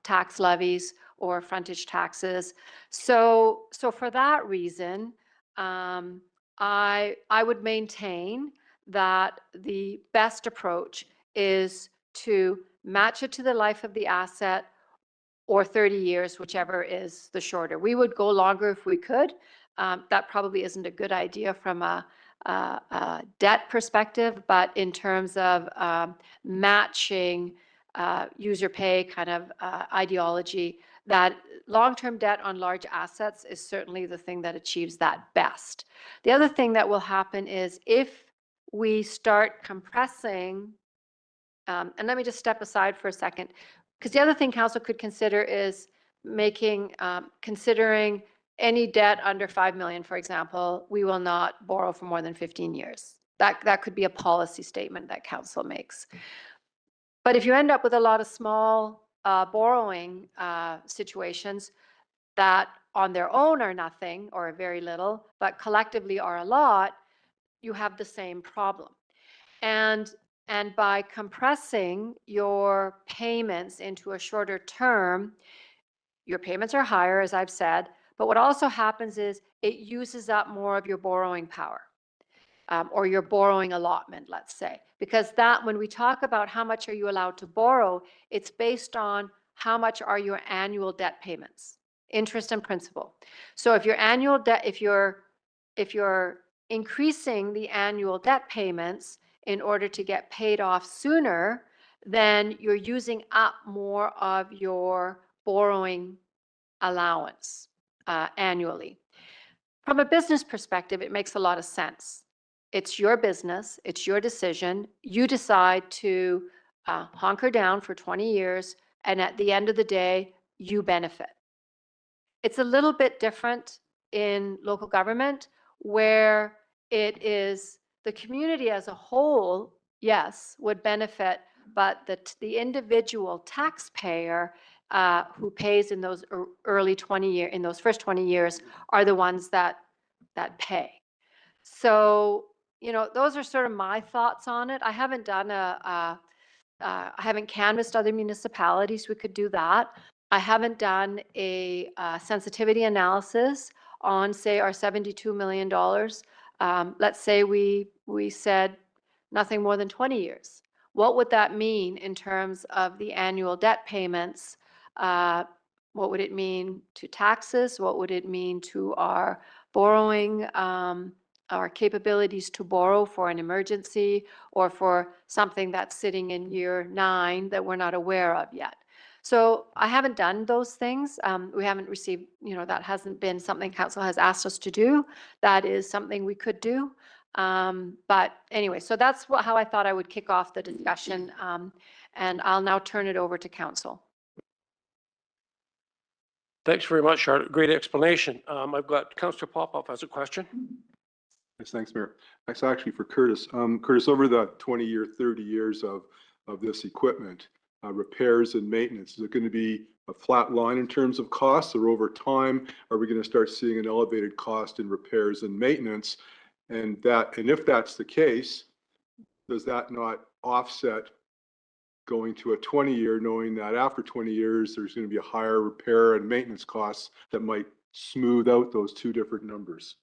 tax levies or frontage taxes. So for that reason, I would maintain that the best approach is to match it to the life of the asset or 30 years, whichever is the shorter. We would go longer if we could. That probably isn't a good idea from a debt perspective, but in terms of matching user pay kind of ideology, that long-term debt on large assets is certainly the thing that achieves that best. The other thing that will happen is if we start compressing, and let me just step aside for a second, because the other thing council could consider is making, considering any debt under 5 million, for example, we will not borrow for more than 15 years. That could be a policy statement that council makes. But if you end up with a lot of small borrowing situations that on their own are nothing or very little, but collectively are a lot, you have the same problem. And by compressing your payments into a shorter term, your payments are higher, as I've said, but what also happens is it uses up more of your borrowing power, or your borrowing allotment, let's say. Because that, when we talk about how much are you allowed to borrow, it's based on how much are your annual debt payments, interest and principal. So if your annual debt, if you're increasing the annual debt payments in order to get paid off sooner, then you're using up more of your borrowing allowance annually. From a business perspective, it makes a lot of sense. It's your business, it's your decision. You decide to hunker down for 20 years, and at the end of the day, you benefit. It's a little bit different in local government, where it is the community as a whole, yes, would benefit, but the individual taxpayer who pays in those early 20 years, in those first 20 years, are the ones that pay. So, you know, those are sort of my thoughts on it. I haven't done I haven't canvassed other municipalities. We could do that. I haven't done a sensitivity analysis on, say, our $72 million. Let's say we said nothing more than 20 years. What would that mean in terms of the annual debt payments? What would it mean to taxes? What would it mean to our borrowing, our capabilities to borrow for an emergency or for something that's sitting in year 9 that we're not aware of yet? So I haven't done those things. We haven't received, you know, that hasn't been something council has asked us to do. That is something we could do. But anyway, so that's how I thought I would kick off the discussion. And I'll now turn it over to council. Thanks very much, Charlotte. Great explanation. I've got Councillor Popoff has a question. Yes, thanks, Mayor. That's actually for Curtis. Curtis, over the 20 or 30 years of this equipment, repairs and maintenance, is it going to be a flat line in terms of costs, or over time, are we going to start seeing an elevated cost in repairs and maintenance? And if that's the case, does that not offset going to a 20-year, knowing that after 20 years, there's going to be a higher repair and maintenance costs that might smooth out those two different numbers?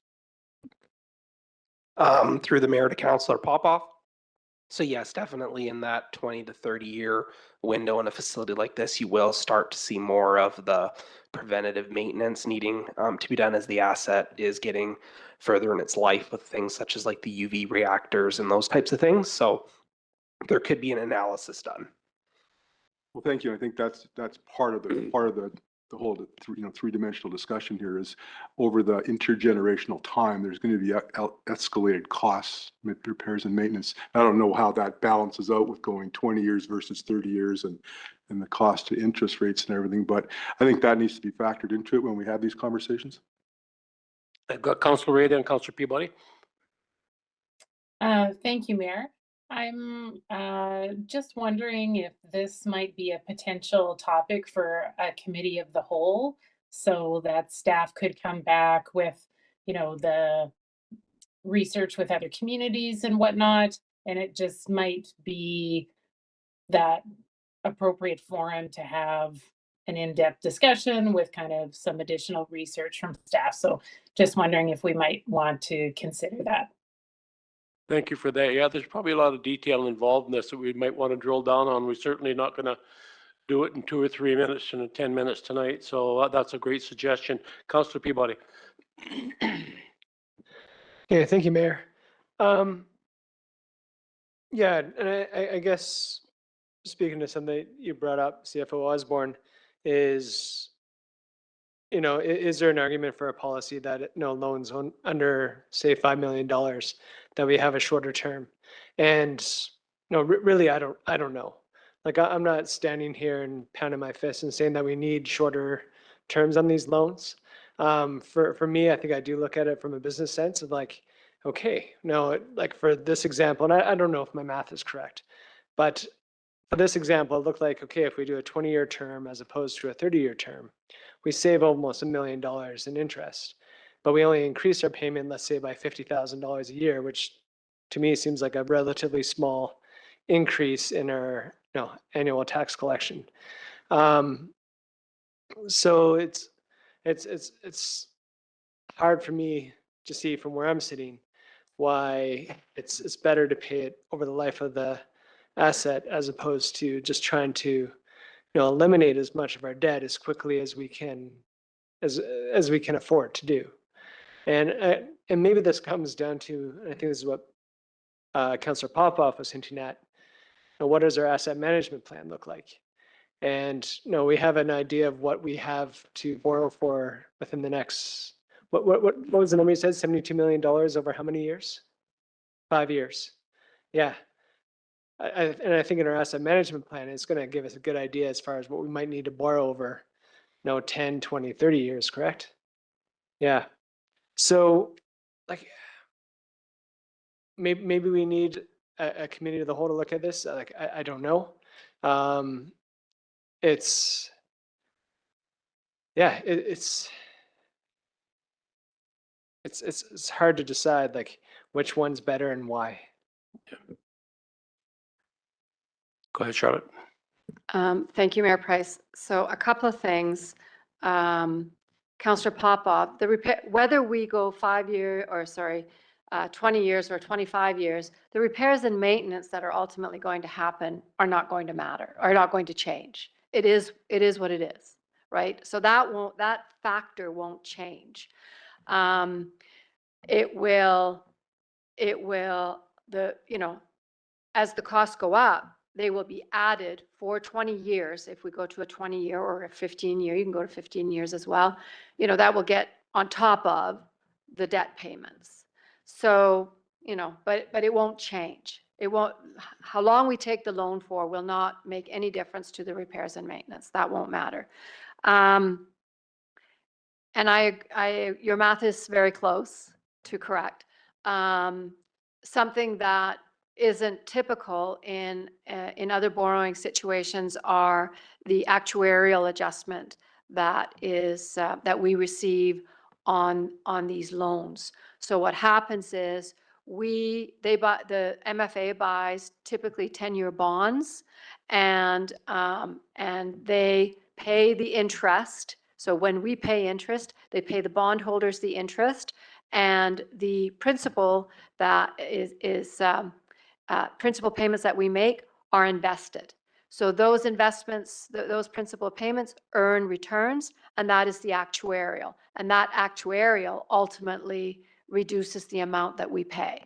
Through the mayor to Councillor Popoff. So yes, definitely in that 20 to 30 year window in a facility like this, you will start to see more of the preventative maintenance needing to be done as the asset is getting further in its life, with things such as like the UV reactors and those types of things. So there could be an analysis done. Well, thank you. I think that's part of the whole three-dimensional discussion here is over the intergenerational time, there's going to be escalated costs with repairs and maintenance. I don't know how that balances out with going 20 years versus 30 years and the cost to interest rates and everything, but I think that needs to be factored into it when we have these conversations. I've got Councillor Ray and Councillor Peabody. Thank you, Mayor. I'm just wondering if this might be a potential topic for a committee of the whole, so that staff could come back with, the research with other communities and whatnot, and it just might be that appropriate forum to have an in-depth discussion with kind of some additional research from staff. So just wondering if we might want to consider that. Thank you for that. Yeah, there's probably a lot of detail involved in this that we might want to drill down on. We're certainly not going to do it in 2 or 3 minutes and 10 minutes tonight. So that's a great suggestion. Councillor Peabody. Yeah, thank you, Mayor. Yeah, and I guess speaking to something you brought up, CFO Osborne, is, is there an argument for a policy that loans under, say, $5 million, that we have a shorter term? And no, really, I don't know. Like, I'm not standing here and pounding my fist and saying that we need shorter terms on these loans. For me, I think I do look at it from a business sense of like, okay, no, like for this example, and I don't know if my math is correct, but for this example, it looked like, okay, if we do a 20-year term as opposed to a 30-year term, we save almost $1 million in interest, but we only increase our payment, let's say, by $50,000 a year, which to me seems like a relatively small increase in our annual tax collection. So it's hard for me to see from where I'm sitting why it's better to pay it over the life of the asset as opposed to just trying to eliminate as much of our debt as quickly as we can as we can afford to do. And maybe this comes down to, and I think this is what Councillor Popoff was hinting at, what does our asset management plan look like? And we have an idea of what we have to borrow for within the next, what was the number you said, $72 million over how many years? 5 years. Yeah. And I think in our asset management plan, it's going to give us a good idea as far as what we might need to borrow over 10, 20, 30 years, correct? Yeah. So like, maybe we need a committee of the whole to look at this. Like, I don't know. It's hard to decide like which one's better and why. Go ahead, Charlotte. Thank you, Mayor Price. So a couple of things. Councillor Popoff, whether we go 20 years or 25 years, the repairs and maintenance that are ultimately going to happen are not going to matter, are not going to change. It is what it is, right? So that factor won't change. It will, as the costs go up, they will be added for 20 years. If we go to a 20-year or a 15-year, you can go to 15 years as well. That will get on top of the debt payments. So, but it won't change. It won't, how long we take the loan for will not make any difference to the repairs and maintenance. That won't matter. And your math is very close to correct. Something that isn't typical in other borrowing situations are the actuarial adjustment that we receive on these loans. So what happens is the MFA buys typically 10-year bonds, and they pay the interest. So when we pay interest, they pay the bondholders the interest, and the principal that is principal payments that we make are invested. So those investments, those principal payments earn returns, and that is the actuarial. And that actuarial ultimately reduces the amount that we pay.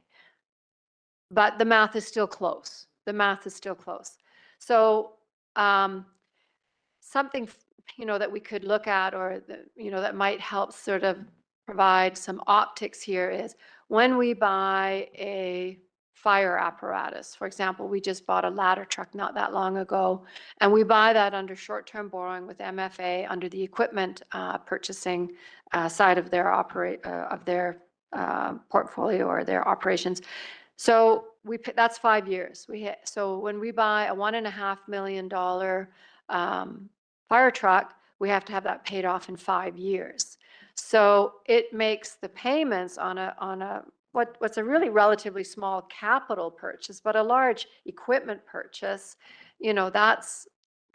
But the math is still close. The math is still close. So something, that we could look at, or that might help sort of provide some optics here is when we buy a fire apparatus. For example, we just bought a ladder truck not that long ago, and we buy that under short-term borrowing with MFA under the equipment purchasing side of their portfolio or their operations. So that's 5 years. So when we buy a $1.5 million fire truck, we have to have that paid off in 5 years. So it makes the payments on what's a really relatively small capital purchase, but a large equipment purchase, that's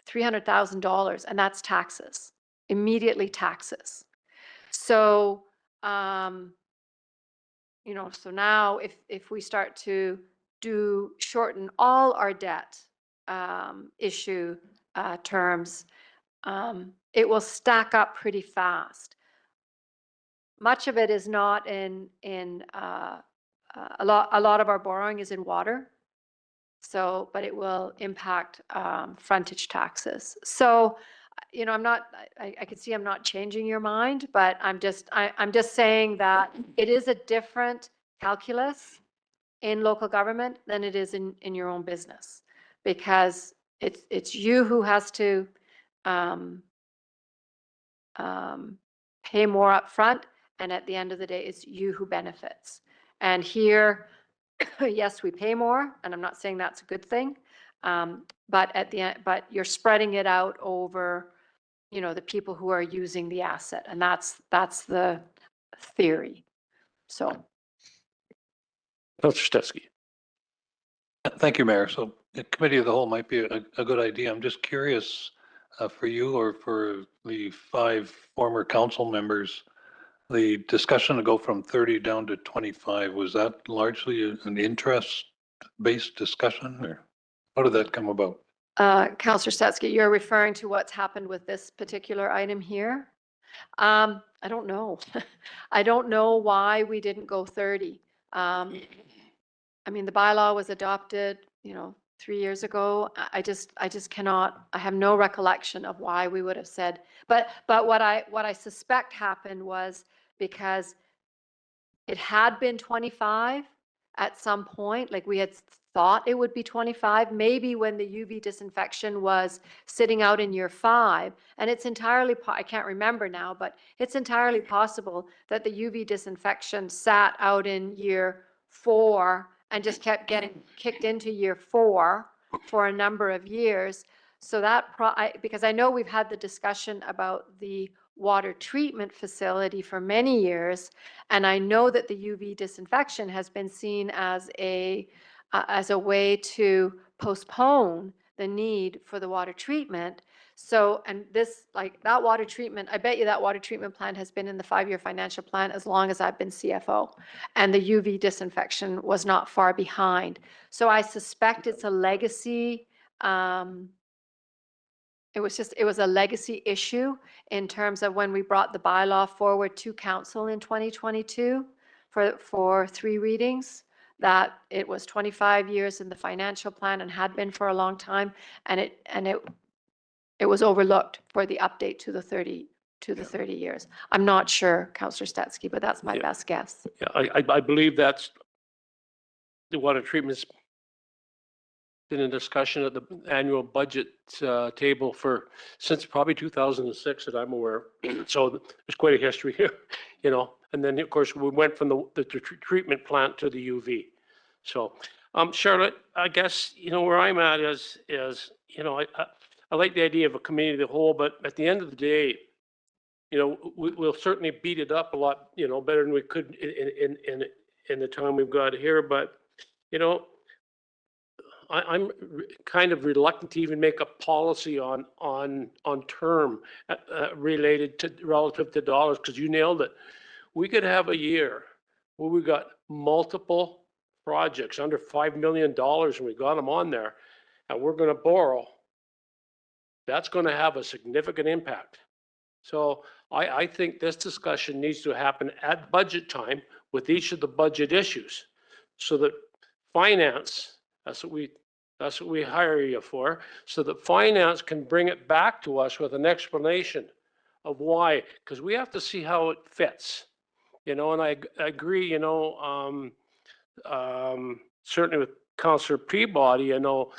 $300,000, and that's taxes, immediately taxes. So, so now if we start to shorten all our debt issue terms, it will stack up pretty fast. Much of it is not in a lot of our borrowing is in water. So, but it will impact frontage taxes. So, I can see I'm not changing your mind, but I'm just saying that it is a different calculus in local government than it is in your own business, because it's you who has to pay more upfront, and at the end of the day, it's you who benefits. And here, yes, we pay more, and I'm not saying that's a good thing, but at the end, but you're spreading it out over, the people who are using the asset, and that's the theory. So, Councillor Stetsky. Thank you, Mayor. So the committee of the whole might be a good idea. I'm just curious for you or for the 5 former council members, the discussion to go from 30 down to 25, was that largely an interest-based discussion, or how did that come about? Councillor Stetsky, you're referring to what's happened with this particular item here? I don't know. I don't know why we didn't go 30. I mean, the bylaw was adopted, 3 years ago. I just cannot, I have no recollection of why we would have said, but what I suspect happened was because it had been 25 at some point, like we had thought it would be 25, maybe when the UV disinfection was sitting out in year 5, and it's entirely, I can't remember now, but it's entirely possible that the UV disinfection sat out in year 4 and just kept getting kicked into year 4 for a number of years. So that, because I know we've had the discussion about the water treatment facility for many years, and I know that the UV disinfection has been seen as a way to postpone the need for the water treatment. So, and this, like that water treatment, I bet you that water treatment plan has been in the 5-year financial plan as long as I've been CFO, and the UV disinfection was not far behind. So I suspect it's a legacy, it was a legacy issue in terms of when we brought the bylaw forward to council in 2022 for 3 readings, that it was 25 years in the financial plan and had been for a long time, and it was overlooked for the update to the 30 years. I'm not sure, Councillor Stetsky, but that's my best guess. Yeah, I believe that's the water treatment's been in discussion at the annual budget table since probably 2006 that I'm aware. So there's quite a history here, and then of course we went from the treatment plant to the UV. So, Charlotte, I guess, where I'm at is, I like the idea of a committee of the whole, but at the end of the day, we'll certainly beat it up a lot, better than we could in the time we've got here. But, I'm kind of reluctant to even make a policy on term related to relative to dollars, because you nailed it. We could have a year where we got multiple projects under $5 million and we got them on there, and we're going to borrow. That's going to have a significant impact. So I think this discussion needs to happen at budget time with each of the budget issues, so that finance, that's what we hire you for, so that finance can bring it back to us with an explanation of why, because we have to see how it fits, and I agree, certainly with Councillor Peabody, I know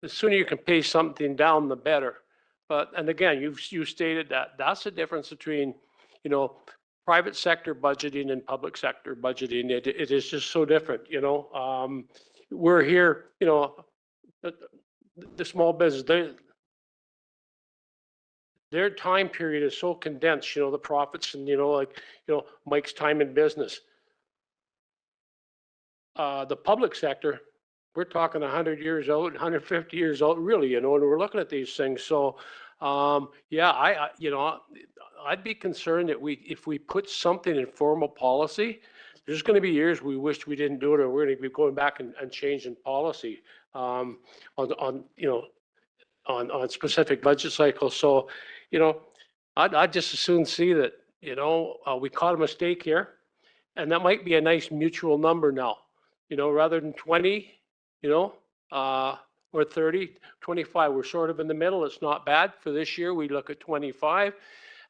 the sooner you can pay something down, the better. But, and again, you stated that that's the difference between, you know, private sector budgeting and public sector budgeting. It is just so different, you know. We're here, you know, the small business, their time period is so condensed, you know, the profits and, you know, like, you know, Mike's time in business. The public sector, we're talking 100 years old, 150 years old, really, you know, and we're looking at these things. So, yeah, you know, I'd be concerned that if we put something in formal policy, there's going to be years we wish we didn't do it, or we're going to be going back and changing policy on you know, on specific budget cycles. So, you know, I'd just as soon see that, you know, we caught a mistake here, and that might be a nice mutual number now, you know, rather than 20, you know, or 30, 25. We're sort of in the middle. It's not bad for this year. We look at 25.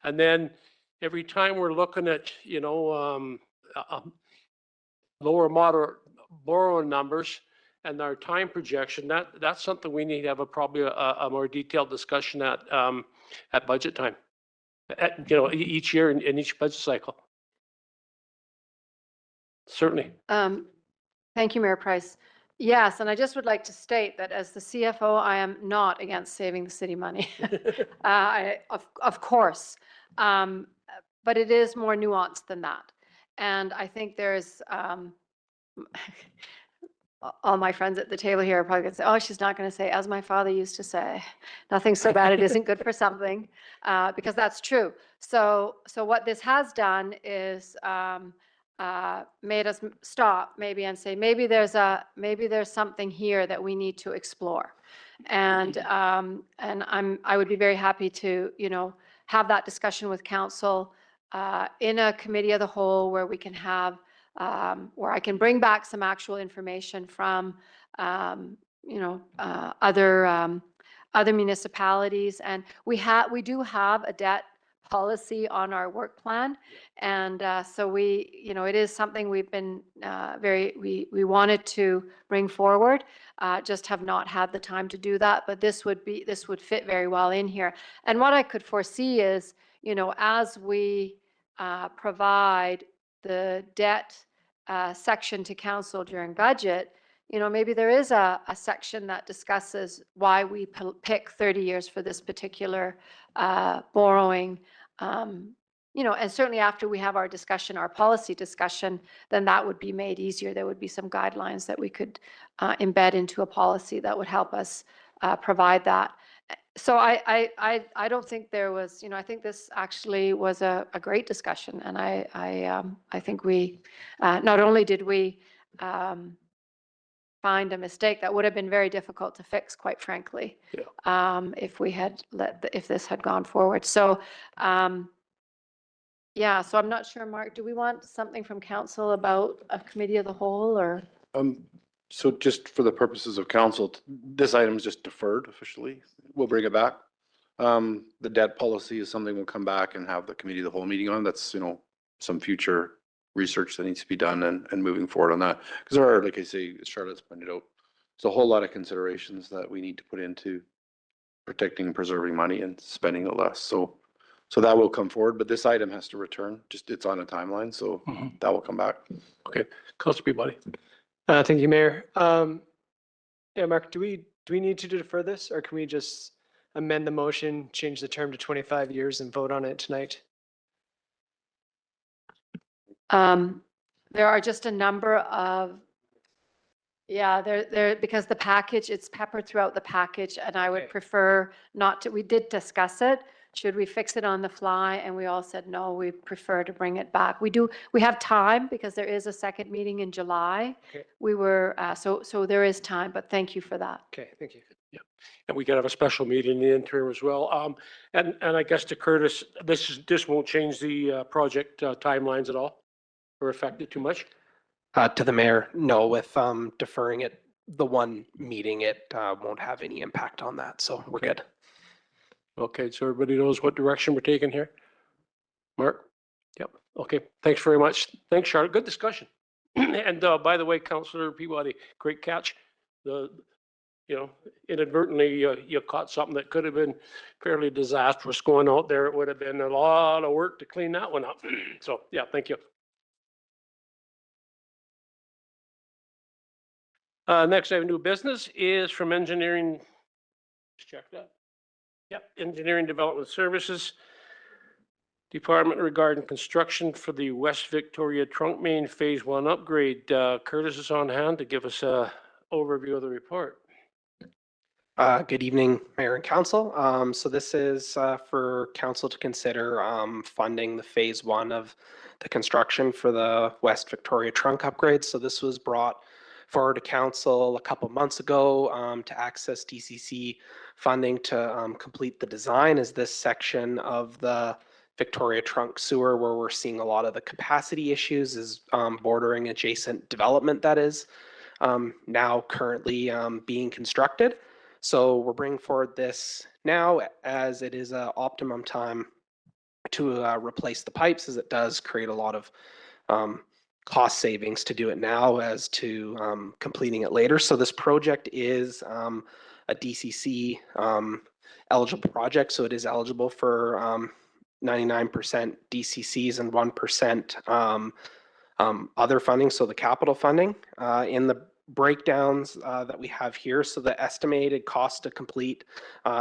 And then every time we're looking at, you know, lower moderate borrowing numbers and our time projection, that's something we need to have probably a more detailed discussion at budget time, you know, each year in each budget cycle. Certainly. Thank you, Mayor Price. Yes, and I just would like to state that as the CFO, I am not against saving the city money. Of course, but it is more nuanced than that. And I think there's all my friends at the table here are probably going to say, oh, she's not going to say, as my father used to say, nothing's so bad it isn't good for something, because that's true. So what this has done is made us stop maybe and say, maybe there's something here that we need to explore. And I would be very happy to, you know, have that discussion with council in a committee of the whole, where we can have where I can bring back some actual information from you know, other municipalities. And we do have a debt policy on our work plan, and so we, you know, it is something we've been we wanted to bring forward, just have not had the time to do that. But this would fit very well in here. And what I could foresee is, you know, as we provide the debt section to council during budget, you know, maybe there is a section that discusses why we pick 30 years for this particular borrowing. You know, and certainly after we have our discussion, our policy discussion, then that would be made easier. There would be some guidelines that we could embed into a policy that would help us provide that. So I don't think there was, you know, I think this actually was a great discussion, and I think we not only did we find a mistake that would have been very difficult to fix, quite frankly, if we had if this had gone forward. So yeah, so I'm not sure, Mark, do we want something from council about a committee of the whole, or? So just for the purposes of council, this item is just deferred officially. We'll bring it back. The debt policy is something we'll come back and have the committee of the whole meeting on. That's, you know, some future research that needs to be done and moving forward on that. Because there are, like I say, as Charlotte's pointed out, there's a whole lot of considerations that we need to put into protecting and preserving money and spending it less. So that will come forward, but this item has to return. Just it's on a timeline, so that will come back. Okay, Councilor Peabody. Thank you, Mayor. Yeah, Mark, do we need to defer this, or can we just amend the motion, change the term to 25 years and vote on it tonight? There are just a number of, there because the package, it's peppered throughout the package, and I would prefer not to. We did discuss it. Should we fix it on the fly? And we all said, no, we prefer to bring it back. We have time because there is a second meeting in July. Okay. We were, so there is time, but thank you for that. Okay, thank you. Yeah, and we could have a special meeting in the interim as well. And I guess to Curtis, this won't change the project timelines at all, or affect it too much? To the mayor, no, with deferring it, the one meeting, it won't have any impact on that, so we're good. Okay, so everybody knows what direction we're taking here? Mark? Yep, okay, thanks very much. Thanks, Charlotte, good discussion. And by the way, Councillor Peabody, great catch. Inadvertently, you caught something that could have been fairly disastrous going out there. It would have been a lot of work to clean that one up. So, yeah, thank you. Next item of new business is from engineering. Just check that. Yep, Engineering Development Services Department regarding construction for the West Victoria Trunk Main Phase 1 upgrade. Curtis is on hand to give us a overview of the report. Good evening, Mayor and Council. So this is for Council to consider funding the Phase 1 of the construction for the West Victoria Trunk upgrade. So this was brought forward to Council a couple months ago to access DCC funding to complete the design. Is this section of the Victoria Trunk Sewer where we're seeing a lot of the capacity issues is bordering adjacent development that is now currently being constructed. So we're bringing forward this now as it is an optimum time to replace the pipes, as it does create a lot of cost savings to do it now as to completing it later. So this project is a DCC eligible project, so it is eligible for 99% DCCs and 1% other funding, so the capital funding. In the breakdowns that we have here, so the estimated cost to complete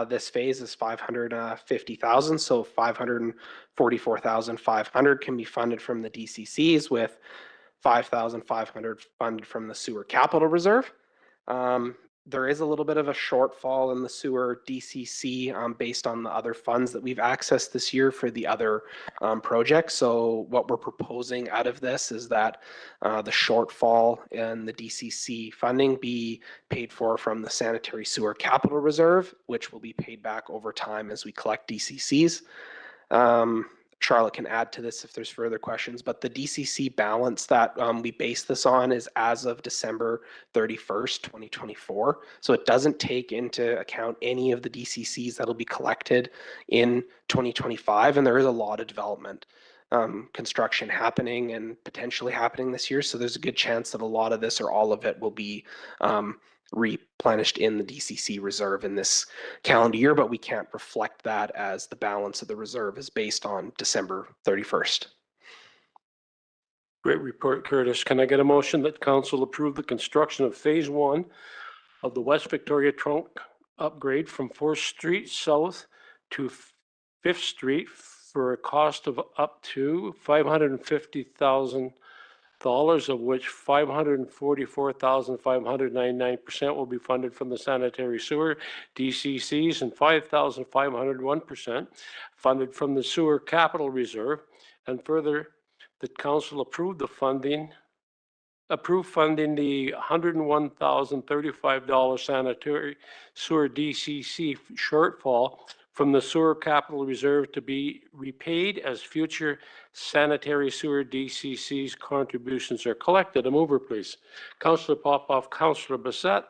this phase is $550,000, so $544,500 can be funded from the DCCs, with $5,500 funded from the sewer capital reserve. There is a little bit of a shortfall in the sewer DCC based on the other funds that we've accessed this year for the other projects. So what we're proposing out of this is that the shortfall in the DCC funding be paid for from the sanitary sewer capital reserve, which will be paid back over time as we collect DCCs. Charlotte can add to this if there's further questions, but the DCC balance that we base this on is as of December 31st, 2024. So it doesn't take into account any of the DCCs that'll be collected in 2025. And there is a lot of development construction happening and potentially happening this year. So there's a good chance that a lot of this or all of it will be replenished in the DCC reserve in this calendar year, but we can't reflect that as the balance of the reserve is based on December 31st. Great report, Curtis. Can I get a motion that council approve the construction of Phase 1 of the West Victoria Trunk upgrade from 4th Street South to 5th Street for a cost of up to $550,000, of which $544,599% will be funded from the sanitary sewer DCCs and $5,501 funded from the sewer capital reserve, and further that council approved funding the $101,035 sanitary sewer DCC shortfall from the sewer capital reserve to be repaid as future sanitary sewer DCC's contributions are collected. A mover, please. Councillor Popoff, Councillor Bassett.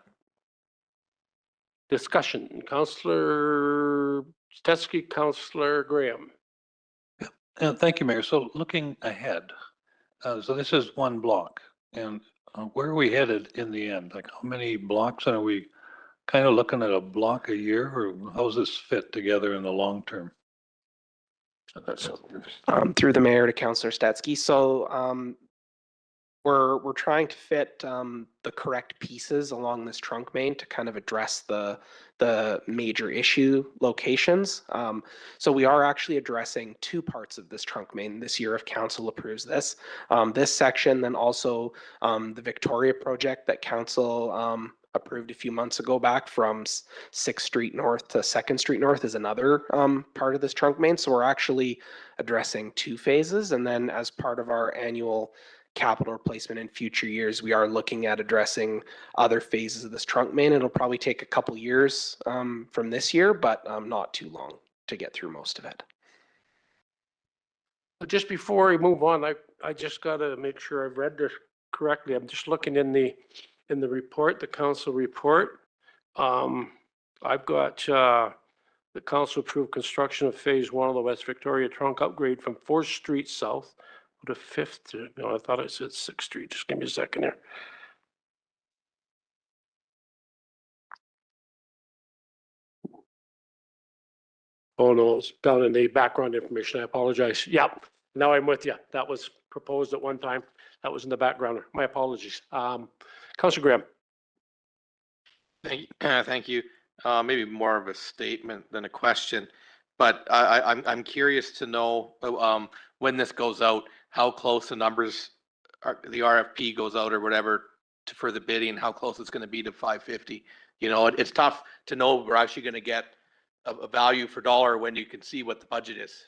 Discussion. Councillor Stetsky, Councillor Graham. Thank you, Mayor. So looking ahead, so this is one block, and where are we headed in the end? Like, how many blocks, and are we kind of looking at a block a year, or how does this fit together in the long term? Through the mayor to Councillor Stetsky. So we're trying to fit the correct pieces along this trunk main to kind of address the major issue locations. So we are actually addressing two parts of this trunk main this year if council approves this. This section, then also the Victoria project that council approved a few months ago back from 6th Street North to 2nd Street North is another part of this trunk main. So we're actually addressing two phases. And then as part of our annual capital replacement in future years, we are looking at addressing other phases of this trunk main. It'll probably take a couple years from this year, but not too long to get through most of it. Just before we move on, I just got to make sure I've read this correctly. I'm just looking in the report, the council report. I've got the council approved construction of Phase 1 of the West Victoria Trunk upgrade from 4th Street South Go to Fifth, no, I thought it said Sixth Street. Just give me a second here. Oh, no, it's down in the background information. I apologize. Yep, now I'm with you. That was proposed at one time. That was in the background. My apologies. Councilor Graham. Thank you. Maybe more of a statement than a question, but I'm curious to know when this goes out, how close the numbers are, the RFP goes out or whatever for the bidding, how close it's going to be to 550. You know, it's tough to know we're actually going to get a value for dollar when you can see what the budget is.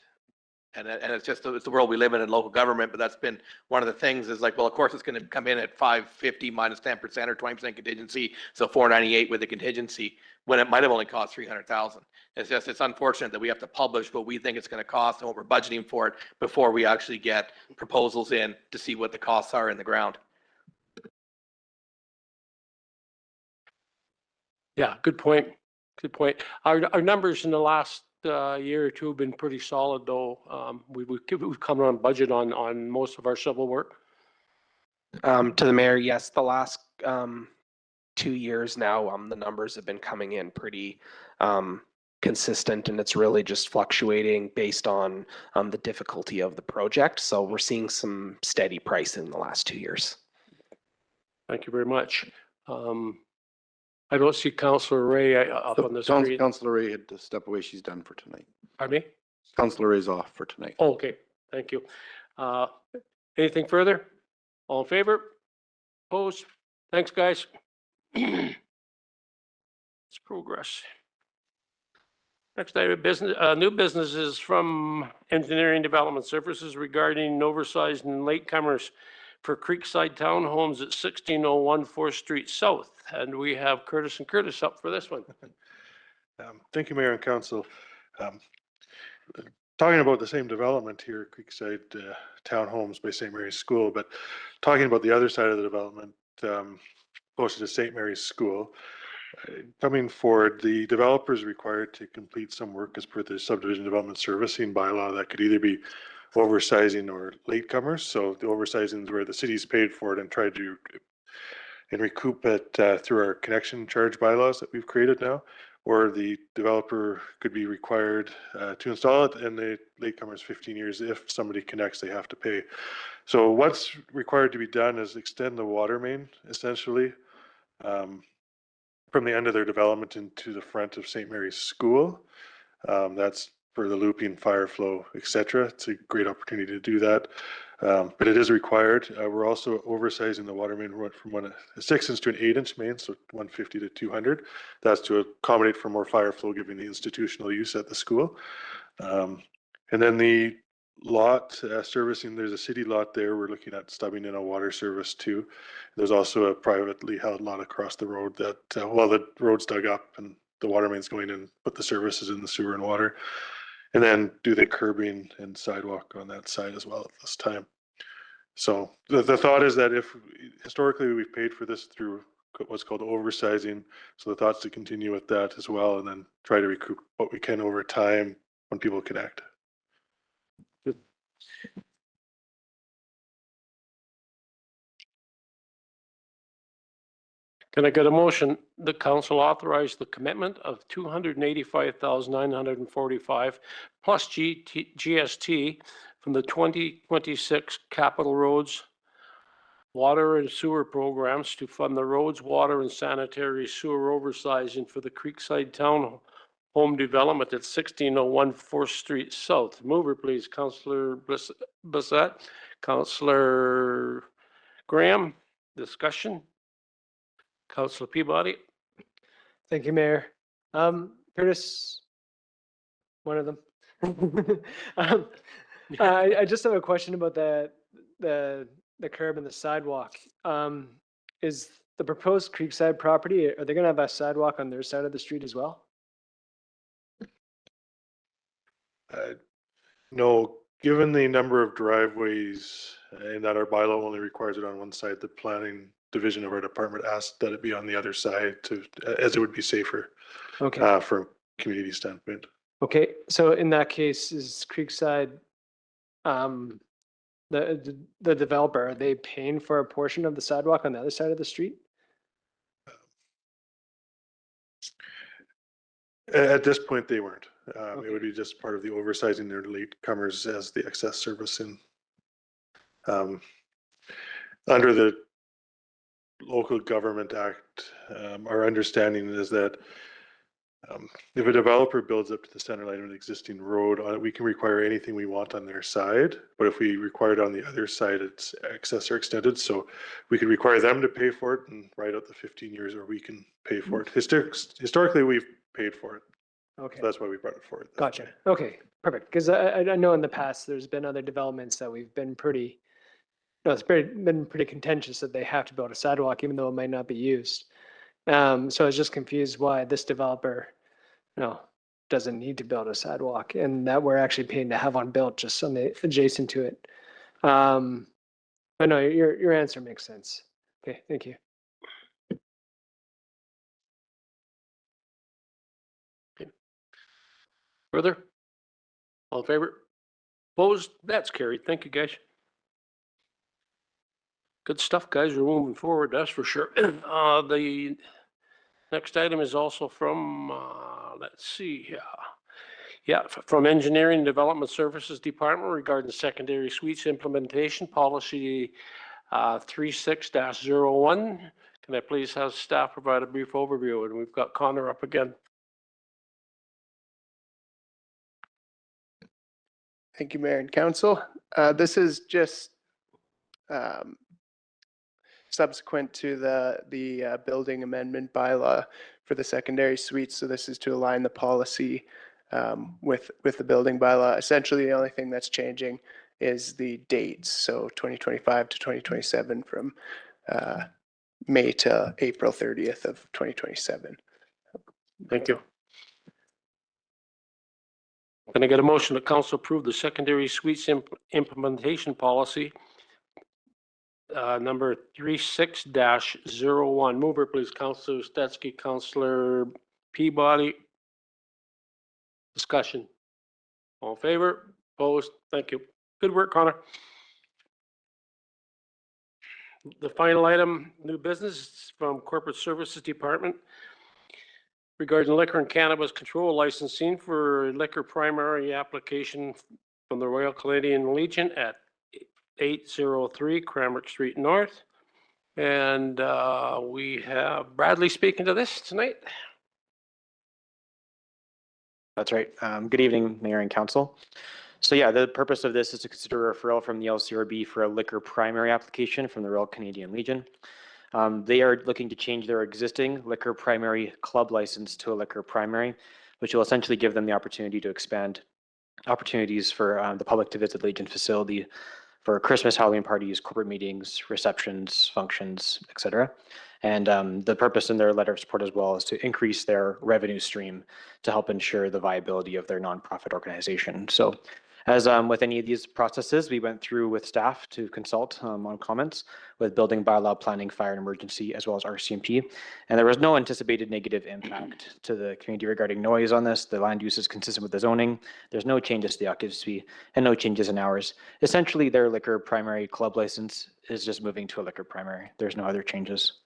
And it's just, it's the world we live in local government, but that's been one of the things is like, well, of course it's going to come in at 550 minus 10% or 20% contingency. So 498 with the contingency when it might have only cost 300,000. It's just, it's unfortunate that we have to publish what we think it's going to cost and what we're budgeting for it before we actually get proposals in to see what the costs are in the ground. Yeah, good point. Good point. Our numbers in the last year or two have been pretty solid, though. We've come on budget on most of our civil work. To the mayor, yes, the last 2 years now, the numbers have been coming in pretty consistent, and it's really just fluctuating based on the difficulty of the project. So we're seeing some steady price in the last 2 years. Thank you very much. I don't see Councillor Ray up on the screen. Councillor Ray had to step away. She's done for tonight. Pardon me? Councillor Ray's off for tonight. Oh, okay, thank you. Anything further? All in favor? Opposed? Thanks, guys. Let's progress. Next item of business, new business is from Engineering Development Services regarding oversized and latecomers for Creekside Townhomes at 1601 4th Street South. And we have Curtis and Curtis up for this one. Thank you, Mayor and Council. Talking about the same development here, Creekside Townhomes by St. Mary's School, but talking about the other side of the development, closer to St. Mary's School. Coming forward, the developer is required to complete some work as per the subdivision development servicing bylaw that could either be oversizing or latecomers. So the oversizing is where the city's paid for it and tried to recoup it through our connection charge bylaws that we've created now, or the developer could be required to install it, and the latecomer is 15 years. If somebody connects, they have to pay. So what's required to be done is extend the water main, essentially, from the end of their development into the front of St. Mary's School. That's for the looping, fire flow, etc. It's a great opportunity to do that, but it is required. We're also oversizing the water main from a 6-inch to an 8-inch main, so 150 to 200. That's to accommodate for more fire flow, given the institutional use at the school. And then the lot servicing, there's a city lot there. We're looking at stubbing in a water service too. There's also a privately held lot across the road that, well, the road's dug up and the water main's going in, put the services in the sewer and water, and then do the curbing and sidewalk on that side as well at this time. So the thought is that if historically we've paid for this through what's called oversizing, so the thought's to continue with that as well, and then try to recoup what we can over time when people connect. Can I get a motion? The council authorized the commitment of $285,945 plus GST from the 2026 capital roads, water and sewer programs to fund the roads, water and sanitary sewer oversizing for the Creekside Town Home Development at 1601 4th Street South. Mover, please, Councillor Bissett. Councillor Graham, discussion. Councillor Peabody. Thank you, Mayor. Curtis, one of them. I just have a question about the curb and the sidewalk. Is the proposed Creekside property, are they going to have a sidewalk on their side of the street as well? No, given the number of driveways and that our bylaw only requires it on one side, the planning division of our department asked that it be on the other side to, as it would be safer. Okay. From community standpoint. Okay, so in that case, is Creekside the developer, are they paying for a portion of the sidewalk on the other side of the street? At this point, they weren't. It Okay. would be just part of the oversizing their latecomers as the excess service in. Under the Local Government Act, our understanding is that if a developer builds up to the center line of an existing road, we can require anything we want on their side. But if we require it on the other side, it's excess or extended. So we could require them to pay for it and write out the 15 years, or we can pay for it. Historically, we've paid for it. Okay. So that's why we brought it forward. Gotcha. Okay, perfect. Because I know in the past, there's been other developments that we've been been pretty contentious that they have to build a sidewalk, even though it might not be used. So I was just confused why this developer, doesn't need to build a sidewalk, and that we're actually paying to have one built just on the adjacent to it. But no, your answer makes sense. Okay, thank you. Further? All in favor? Opposed? That's carried. Thank you, guys. Good stuff, guys. We're moving forward, that's for sure. The next item is also from, let's see here. Yeah, from Engineering and Development Services Department regarding secondary suites implementation policy 36-01. Can I please have staff provide a brief overview? And we've got Connor up again. Thank you, Mayor and Council. This is just subsequent to the building amendment bylaw for the secondary suites. So this is to align the policy with the building bylaw. Essentially, the only thing that's changing is the dates. So 2025 to 2027 from May to April 30th of 2027. Thank you. Can I get a motion that council approve the secondary suites implementation policy number 36-01? Mover, please. Councilor Stetsky, Councilor Peabody. Discussion. All in favor? Opposed? Thank you. Good work, Connor. The final item, new business from Corporate Services Department regarding liquor and cannabis control licensing for liquor primary application from the Royal Canadian Legion at 803 Cranbrook Street North. And we have Bradley speaking to this tonight. That's right. Good evening, Mayor and Council. So yeah, the purpose of this is to consider a referral from the LCRB for a liquor primary application from the Royal Canadian Legion. They are looking to change their existing liquor primary club license to a liquor primary, which will essentially give them the opportunity to expand opportunities for the public to visit Legion facility for Christmas, Halloween parties, corporate meetings, receptions, functions, etc. And the purpose in their letter of support as well is to increase their revenue stream to help ensure the viability of their nonprofit organization. So as with any of these processes, we went through with staff to consult on comments with building bylaw, planning, fire and emergency, as well as RCMP. And there was no anticipated negative impact to the community regarding noise on this. The land use is consistent with the zoning. There's no changes to the occupancy and no changes in hours. Essentially, their liquor primary club license is just moving to a liquor primary. There's no other changes.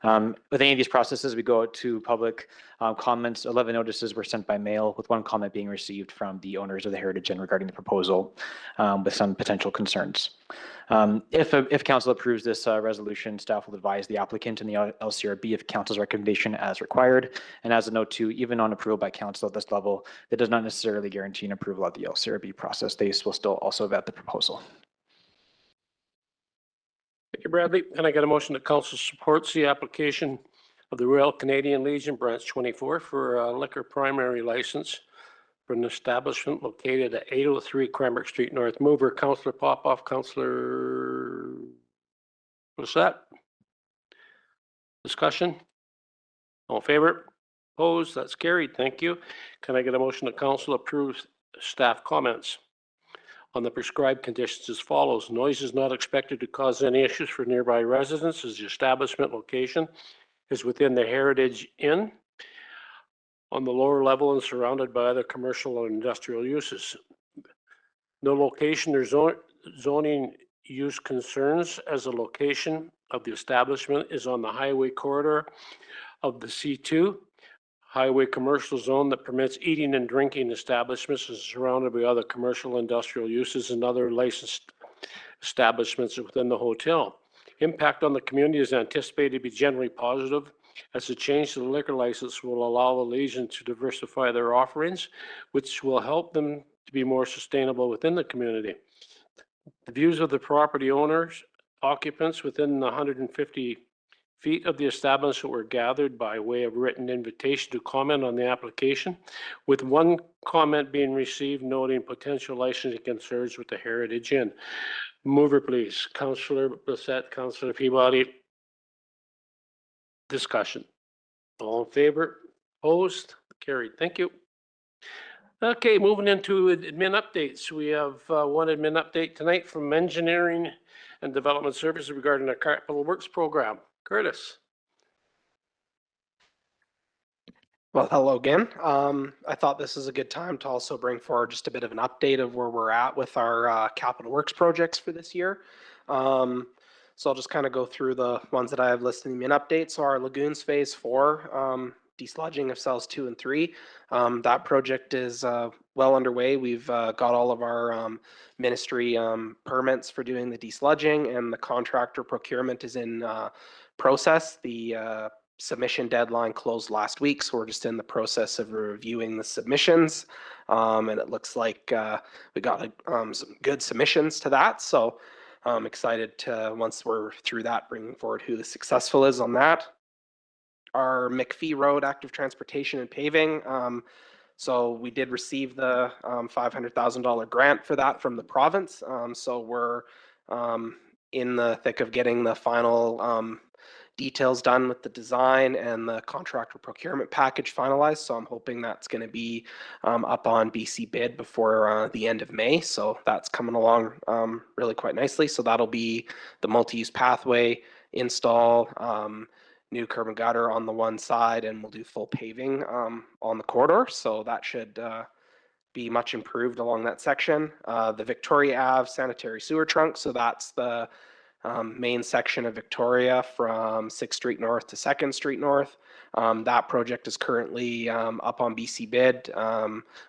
With any of these processes, we go out to public comments. 11 notices were sent by mail, with one comment being received from the owners of the Heritage Inn regarding the proposal with some potential concerns. If council approves this resolution, staff will advise the applicant and the LCRB of council's recommendation as required. And as a note too, even on approval by council at this level, that does not necessarily guarantee an approval of the LCRB process. They will still also vet the proposal. Thank you, Bradley. And I got a motion that council supports the application of the Royal Canadian Legion Branch 24 for a liquor primary license for an establishment located at 803 Cranbrook Street North. Mover, Councilor Popoff, Councilor, what's that? Discussion? All in favor? Opposed? That's carried. Thank you. Can I get a motion that council approves staff comments on the prescribed conditions as follows? Noise is not expected to cause any issues for nearby residents as the establishment location is within the Heritage Inn on the lower level and surrounded by other commercial and industrial uses. No location or zoning use concerns as the location of the establishment is on the highway corridor of the C2 highway commercial zone that permits eating and drinking establishments and surrounded by other commercial industrial uses and other licensed establishments within the hotel. Impact on the community is anticipated to be generally positive, as the change to the liquor license will allow the Legion to diversify their offerings, which will help them to be more sustainable within the community. The views of the property owners, occupants within the 150 feet of the establishment were gathered by way of written invitation to comment on the application, with one comment being received noting potential licensing concerns with the Heritage Inn. Mover, please. Councillor Bissett, Councillor Peabody. Discussion. All in favor? Opposed? Carried. Thank you. Okay, moving into admin updates. We have one admin update tonight from Engineering and Development Services regarding the Capital Works Program. Curtis. Well, hello again. I thought this is a good time to also bring forward just a bit of an update of where we're at with our capital works projects for this year. So I'll just kind of go through the ones that I have listed in the update. So our Lagoons Phase 4, desludging of cells 2 and 3. That project is well underway. We've got all of our ministry permits for doing the desludging, and the contractor procurement is in process. The submission deadline closed last week, so we're just in the process of reviewing the submissions, and it looks like we got some good submissions to that. So I'm excited to, once we're through that, bring forward who the successful is on that. Our McPhee Road active transportation and paving. So we did receive the $500,000 grant for that from the province. So we're in the thick of getting the final details done with the design and the contractor procurement package finalized. So I'm hoping that's going to be up on BC Bid before the end of May. So that's coming along really quite nicely. So that'll be the multi-use pathway install, new curb and gutter on the one side, and we'll do full paving on the corridor. So that should be much improved along that section. The Victoria Ave sanitary sewer trunk. So that's the main section of Victoria from 6th Street North to 2nd Street North. That project is currently up on BC Bid.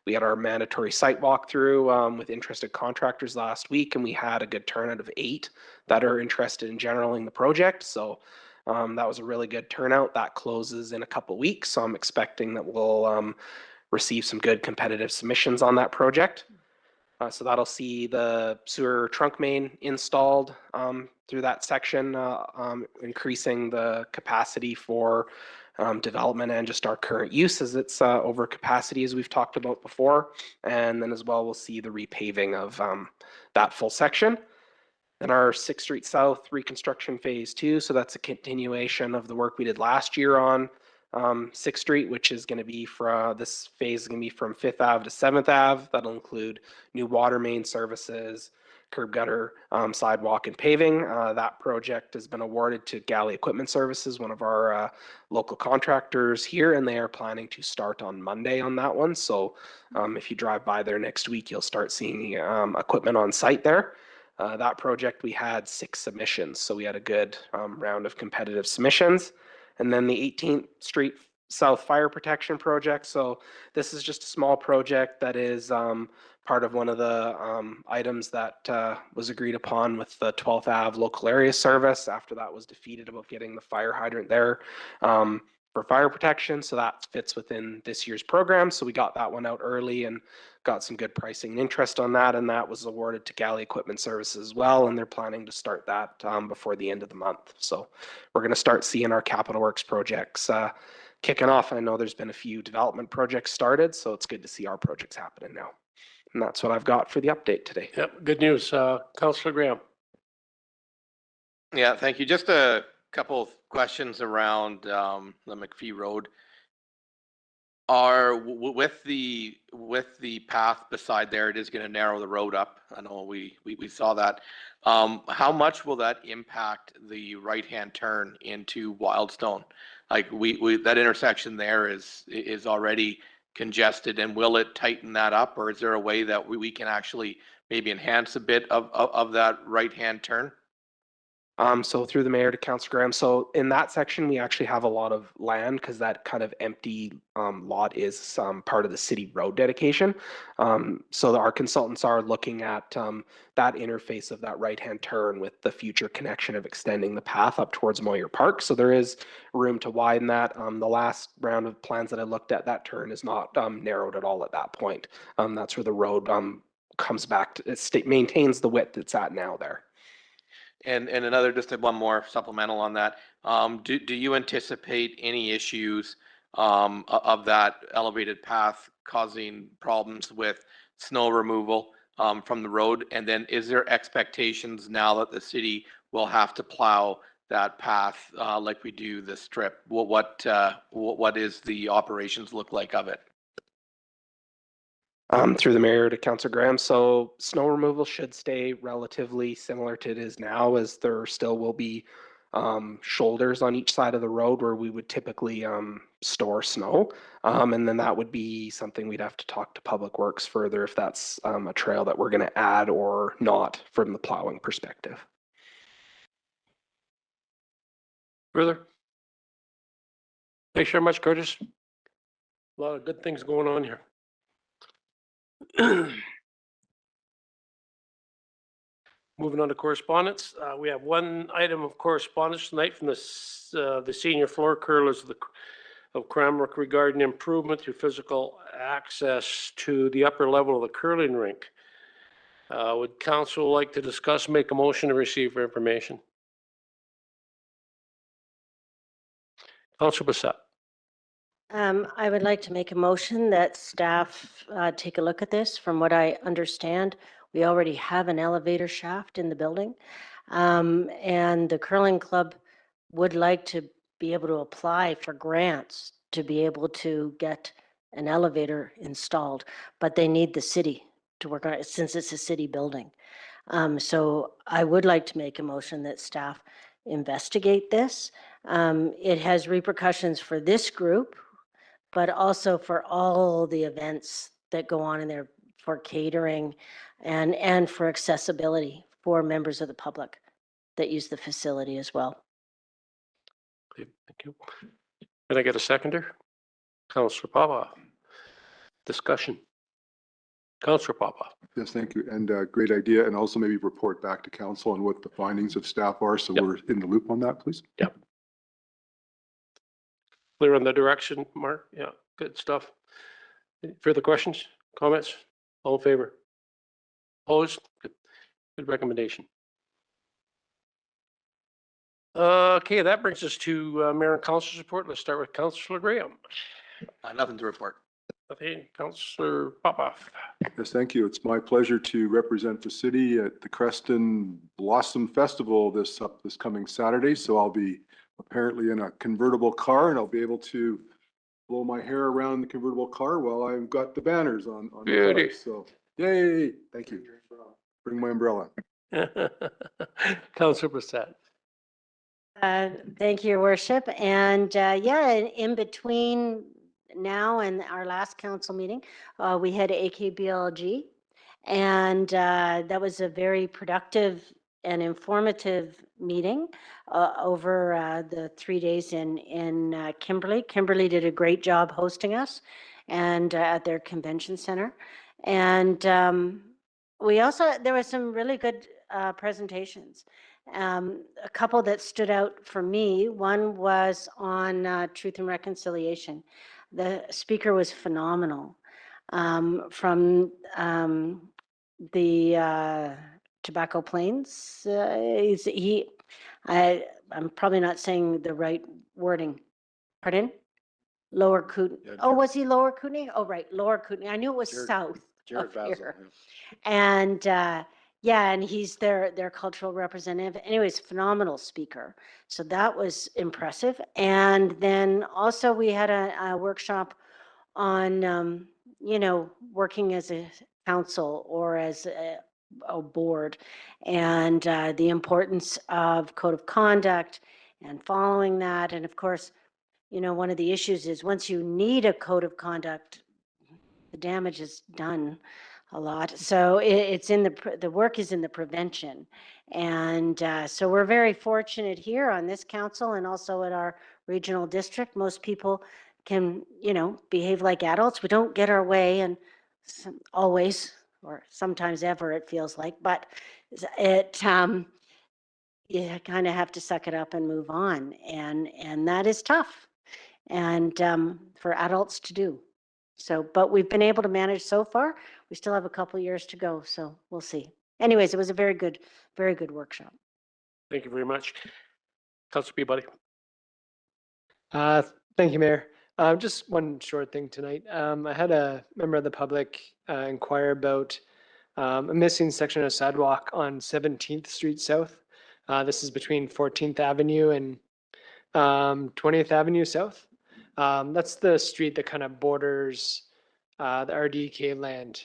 We had our mandatory site walkthrough with interested contractors last week, and we had a good turnout of 8 that are interested in generaling the project. So that was a really good turnout. That closes in a couple weeks, so I'm expecting that we'll receive some good competitive submissions on that project. So that'll see the sewer trunk main installed through that section, increasing the capacity for development and just our current use as it's over capacity, as we've talked about before. And then as well, we'll see the repaving of that full section. Then our 6th Street South reconstruction phase 2. So that's a continuation of the work we did last year on 6th Street, which is going to be this phase is going to be from 5th Ave to 7th Ave. That'll include new water main services, curb gutter, sidewalk, and paving. That project has been awarded to Galley Equipment Services, one of our local contractors here, and they are planning to start on Monday on that one. So if you drive by there next week, you'll start seeing equipment on site there. That project, we had 6 submissions, so we had a good round of competitive submissions. And then the 18th Street South Fire Protection Project. So this is just a small project that is part of one of the items that was agreed upon with the 12th Ave local area service after that was defeated about getting the fire hydrant there for fire protection. So that fits within this year's program. So we got that one out early and got some good pricing and interest on that. And that was awarded to Galley Equipment Services as well. And they're planning to start that before the end of the month. So we're going to start seeing our capital works projects kicking off. I know there's been a few development projects started, so it's good to see our projects happening now. And that's what I've got for the update today. Yep, good news. Councillor Graham. Yeah, thank you. Just a couple of questions around the McPhee Road. With the path beside there, it is going to narrow the road up. I know we saw that. How much will that impact the right-hand turn into Wildstone? Like that intersection there is already congested, and will it tighten that up, or is there a way that we can actually maybe enhance a bit of that right-hand turn? So through the mayor to Councilor Graham. So in that section, we actually have a lot of land because that kind of empty lot is part of the city road dedication. So our consultants are looking at that interface of that right-hand turn with the future connection of extending the path up towards Moyer Park. So there is room to widen that. The last round of plans that I looked at, that turn is not narrowed at all at that point. That's where the road comes back to, it maintains the width it's at now there. And another, just one more supplemental on that. Do you anticipate any issues of that elevated path causing problems with snow removal from the road? And then is there expectations now that the city will have to plow that path like we do the strip? What is the operations look like of it? Through the mayor to Councilor Graham. So snow removal should stay relatively similar to it is now, as there still will be shoulders on each side of the road where we would typically store snow. And then that would be something we'd have to talk to Public Works further if that's a trail that we're going to add or not from the plowing perspective. Further? Thanks very much, Curtis. A lot of good things going on here. Moving on to correspondence, we have one item of correspondence tonight from the senior floor curlers of Cranbrook regarding improvement to physical access to the upper level of the curling rink. Would council like to discuss, make a motion to receive for information? Councilor Bissett. I would like to make a motion that staff take a look at this. From what I understand, we already have an elevator shaft in the building. And the curling club would like to be able to apply for grants to be able to get an elevator installed, but they need the city to work on it since it's a city building. So I would like to make a motion that staff investigate this. It has repercussions for this group, but also for all the events that go on in there for catering and for accessibility for members of the public that use the facility as well. Okay, thank you. Can I get a seconder? Councilor Popoff. Discussion. Councilor Popoff. Yes, thank you. And great idea. And also maybe report back to council on what the findings of staff are. So we're in the loop on that, please. Yep. Clear on the direction, Mark? Yeah, good stuff. Any further questions, comments? All in favor? Opposed? Good recommendation. Okay, that brings us to Mayor and Council's report. Let's start with Councilor Graham. Nothing to report. Okay, Councilor Popoff. Yes, thank you. It's my pleasure to represent the city at the Creston Blossom Festival this coming Saturday. So I'll be apparently in a convertible car, and I'll be able to blow my hair around the convertible car while I've got the banners on the front. So yay, thank you. Bring my umbrella. Councilor Bissett. Thank you, Your Worship. And yeah, in between now and our last council meeting, we had AKBLG, and that was a very productive and informative meeting over the 3 days in Kimberley. Kimberley did a great job hosting us and at their convention center. And we also, there were some really good presentations. A couple that stood out for me, one was on Truth and Reconciliation. The speaker was phenomenal. From the Tobacco Plains, I'm probably not saying the right wording. Pardon? Lower Kootenay. Yeah, oh, was he Lower Kootenay? Oh, right, Lower Kootenay. I knew it was south Jared of Basil, here. yeah. And yeah, and he's their cultural representative. Anyways, phenomenal speaker. So that was impressive. And then also we had a workshop on, you know, working as a council or as a board, and the importance of code of conduct and following that. And of course, you know, one of the issues is once you need a code of conduct, the damage is done. a lot. So it's in the work is in the prevention. And so we're very fortunate here on this council and also at our regional district. Most people can, behave like adults. We don't get our way and always, or sometimes ever, it feels like, but you kind of have to suck it up and move on. And that is tough and for adults to do. So, but we've been able to manage so far. We still have a couple years to go, so we'll see. Anyways, it was a very good workshop. Thank you very much. Councilor Peabody. Thank you, Mayor. Just one short thing tonight. I had a member of the public inquire about a missing section of sidewalk on 17th Street South. This is between 14th Avenue and 20th Avenue South. That's the street that kind of borders the RDK land,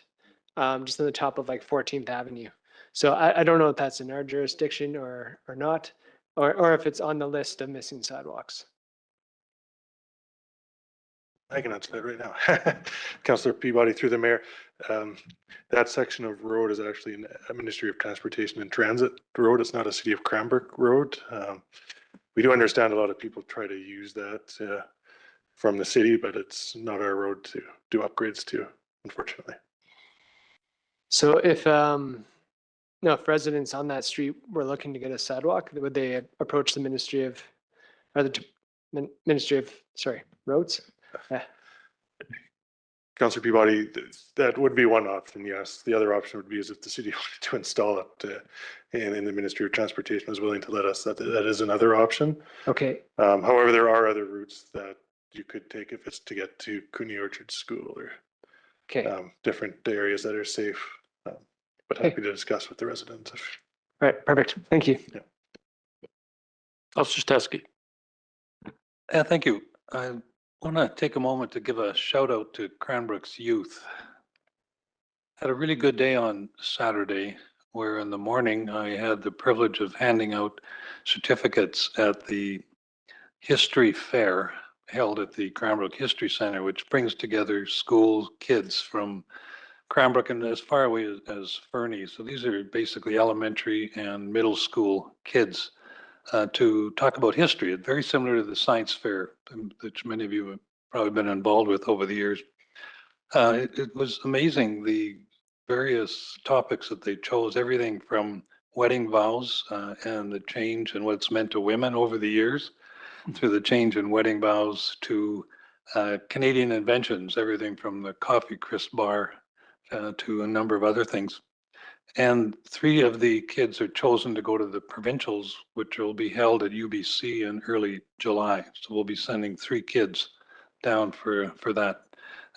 just on the top of like 14th Avenue. So I don't know if that's in our jurisdiction or not, or if it's on the list of missing sidewalks. I can answer that right now. Councillor Peabody through the mayor. That section of road is actually a Ministry of Transportation and Transit road. It's not a City of Cranbrook road. We do understand a lot of people try to use that from the city, but it's not our road to do upgrades to, unfortunately. So if residents on that street were looking to get a sidewalk, would they approach the Ministry of Roads? Councillor Peabody, that would be one option, yes. The other option would be is if the city wanted to install it and the Ministry of Transportation is willing to let us, that is another option. Okay. However, there are other routes that you could take if it's to get to Cooney Orchard School or different areas that are safe. But happy to discuss with the residents. All right, perfect. Thank you. Yeah. Councillor Steskey. Yeah, thank you. I want to take a moment to give a shout out to Cranbrook's youth. Had a really good day on Saturday, where in the morning I had the privilege of handing out certificates at the history fair held at the Cranbrook History Center, which brings together school kids from Cranbrook and as far away as Fernie. So these are basically elementary and middle school kids to talk about history. It's very similar to the science fair that many of you have probably been involved with over the years. It was amazing, the various topics that they chose, everything from wedding vows and the change and what it's meant to women over the years, through the change in wedding vows to Canadian inventions, everything from the coffee crisp bar to a number of other things. And 3 of the kids are chosen to go to the provincials, which will be held at UBC in early July. So we'll be sending 3 kids down for that.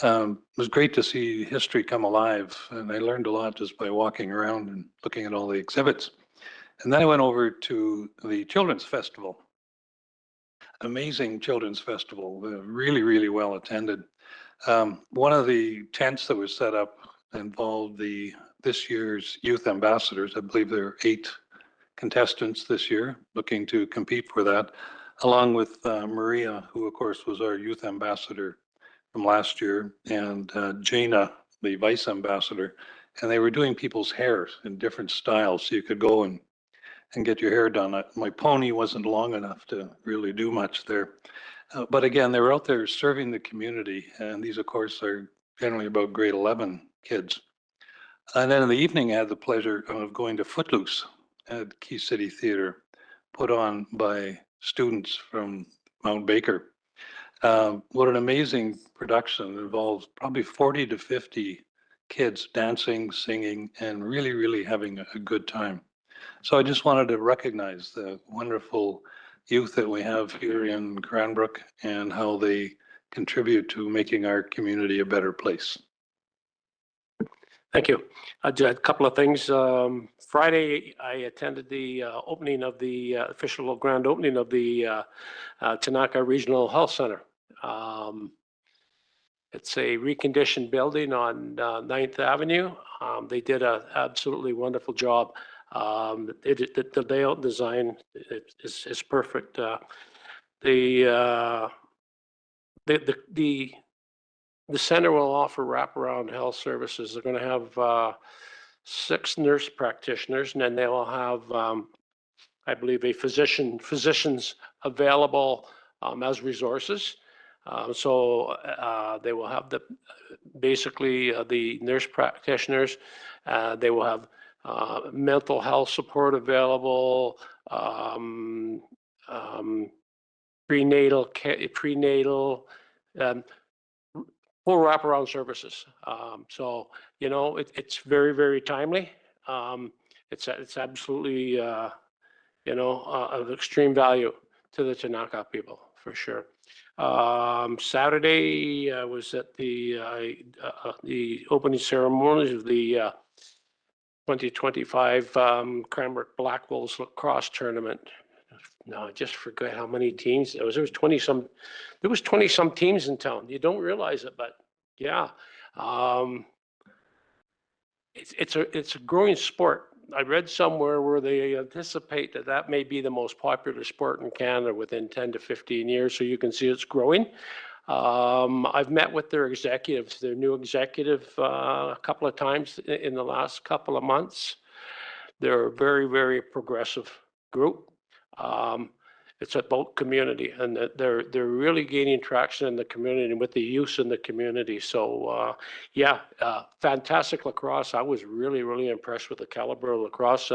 It was great to see history come alive, and I learned a lot just by walking around and looking at all the exhibits. And then I went over to the Children's Festival. Amazing Children's Festival, really, really well attended. One of the tents that was set up involved this year's youth ambassadors. I believe there are 8 contestants this year looking to compete for that, along with Maria, who of course was our youth ambassador from last year, and Jaina, the vice ambassador. And they were doing people's hair in different styles, so you could go and get your hair done. My pony wasn't long enough to really do much there. But again, they were out there serving the community, and these of course are generally about grade 11 kids. And then in the evening, I had the pleasure of going to Footloose at Key City Theatre, put on by students from Mount Baker. What an amazing production. It involves probably 40 to 50 kids dancing, singing, and really, really having a good time. So I just wanted to recognize the wonderful youth that we have here in Cranbrook and how they contribute to making our community a better place. Thank you. A couple of things. Friday, I attended the opening of the official grand opening of the Tanaka Regional Health Center. It's a reconditioned building on 9th Avenue. They did an absolutely wonderful job. The layout design is perfect. The the center will offer wraparound health services. They're going to have 6 nurse practitioners, and then they will have, I believe, physicians available as resources. So they will have basically the nurse practitioners. They will have mental health support available, prenatal, full wraparound services. So, you know, it's very, very timely. It's absolutely, you know, of extreme value to the Chinaka people, for sure. Saturday, I was at the opening ceremonies of the 2025 Cranbrook Black Wolves lacrosse tournament. No, I just forget how many teams there was. There was 20 some teams in town. You don't realize it, but yeah, it's a growing sport. I read somewhere where they anticipate that may be the most popular sport in Canada within 10 to 15 years. So you can see it's growing. I've met with their executives, their new executive, a couple of times in the last couple of months. They're a very, very progressive group. It's about community, and they're really gaining traction in the community and with the youth in the community. So yeah, fantastic lacrosse. I was really, really impressed with the caliber of lacrosse.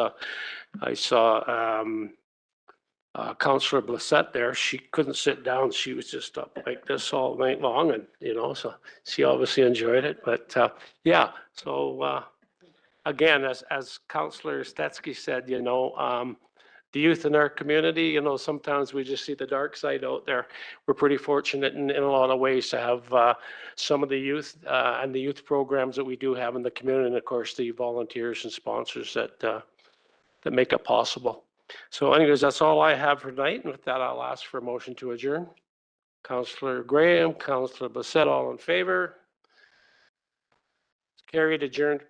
I saw Councillor Blissett there. She couldn't sit down. She was just up like this all night long, and you know, so she obviously enjoyed it. But yeah, so again, as Councillor Stetsky said, you know, the youth in our community, you know, sometimes we just see the dark side out there. We're pretty fortunate in a lot of ways to have some of the youth and the youth programs that we do have in the community, and of course the volunteers and sponsors that make it possible. So anyways, that's all I have for tonight, and with that, I'll ask for a motion to adjourn. Councillor Graham, Councillor Blissett, all in favor? Carried, adjourned.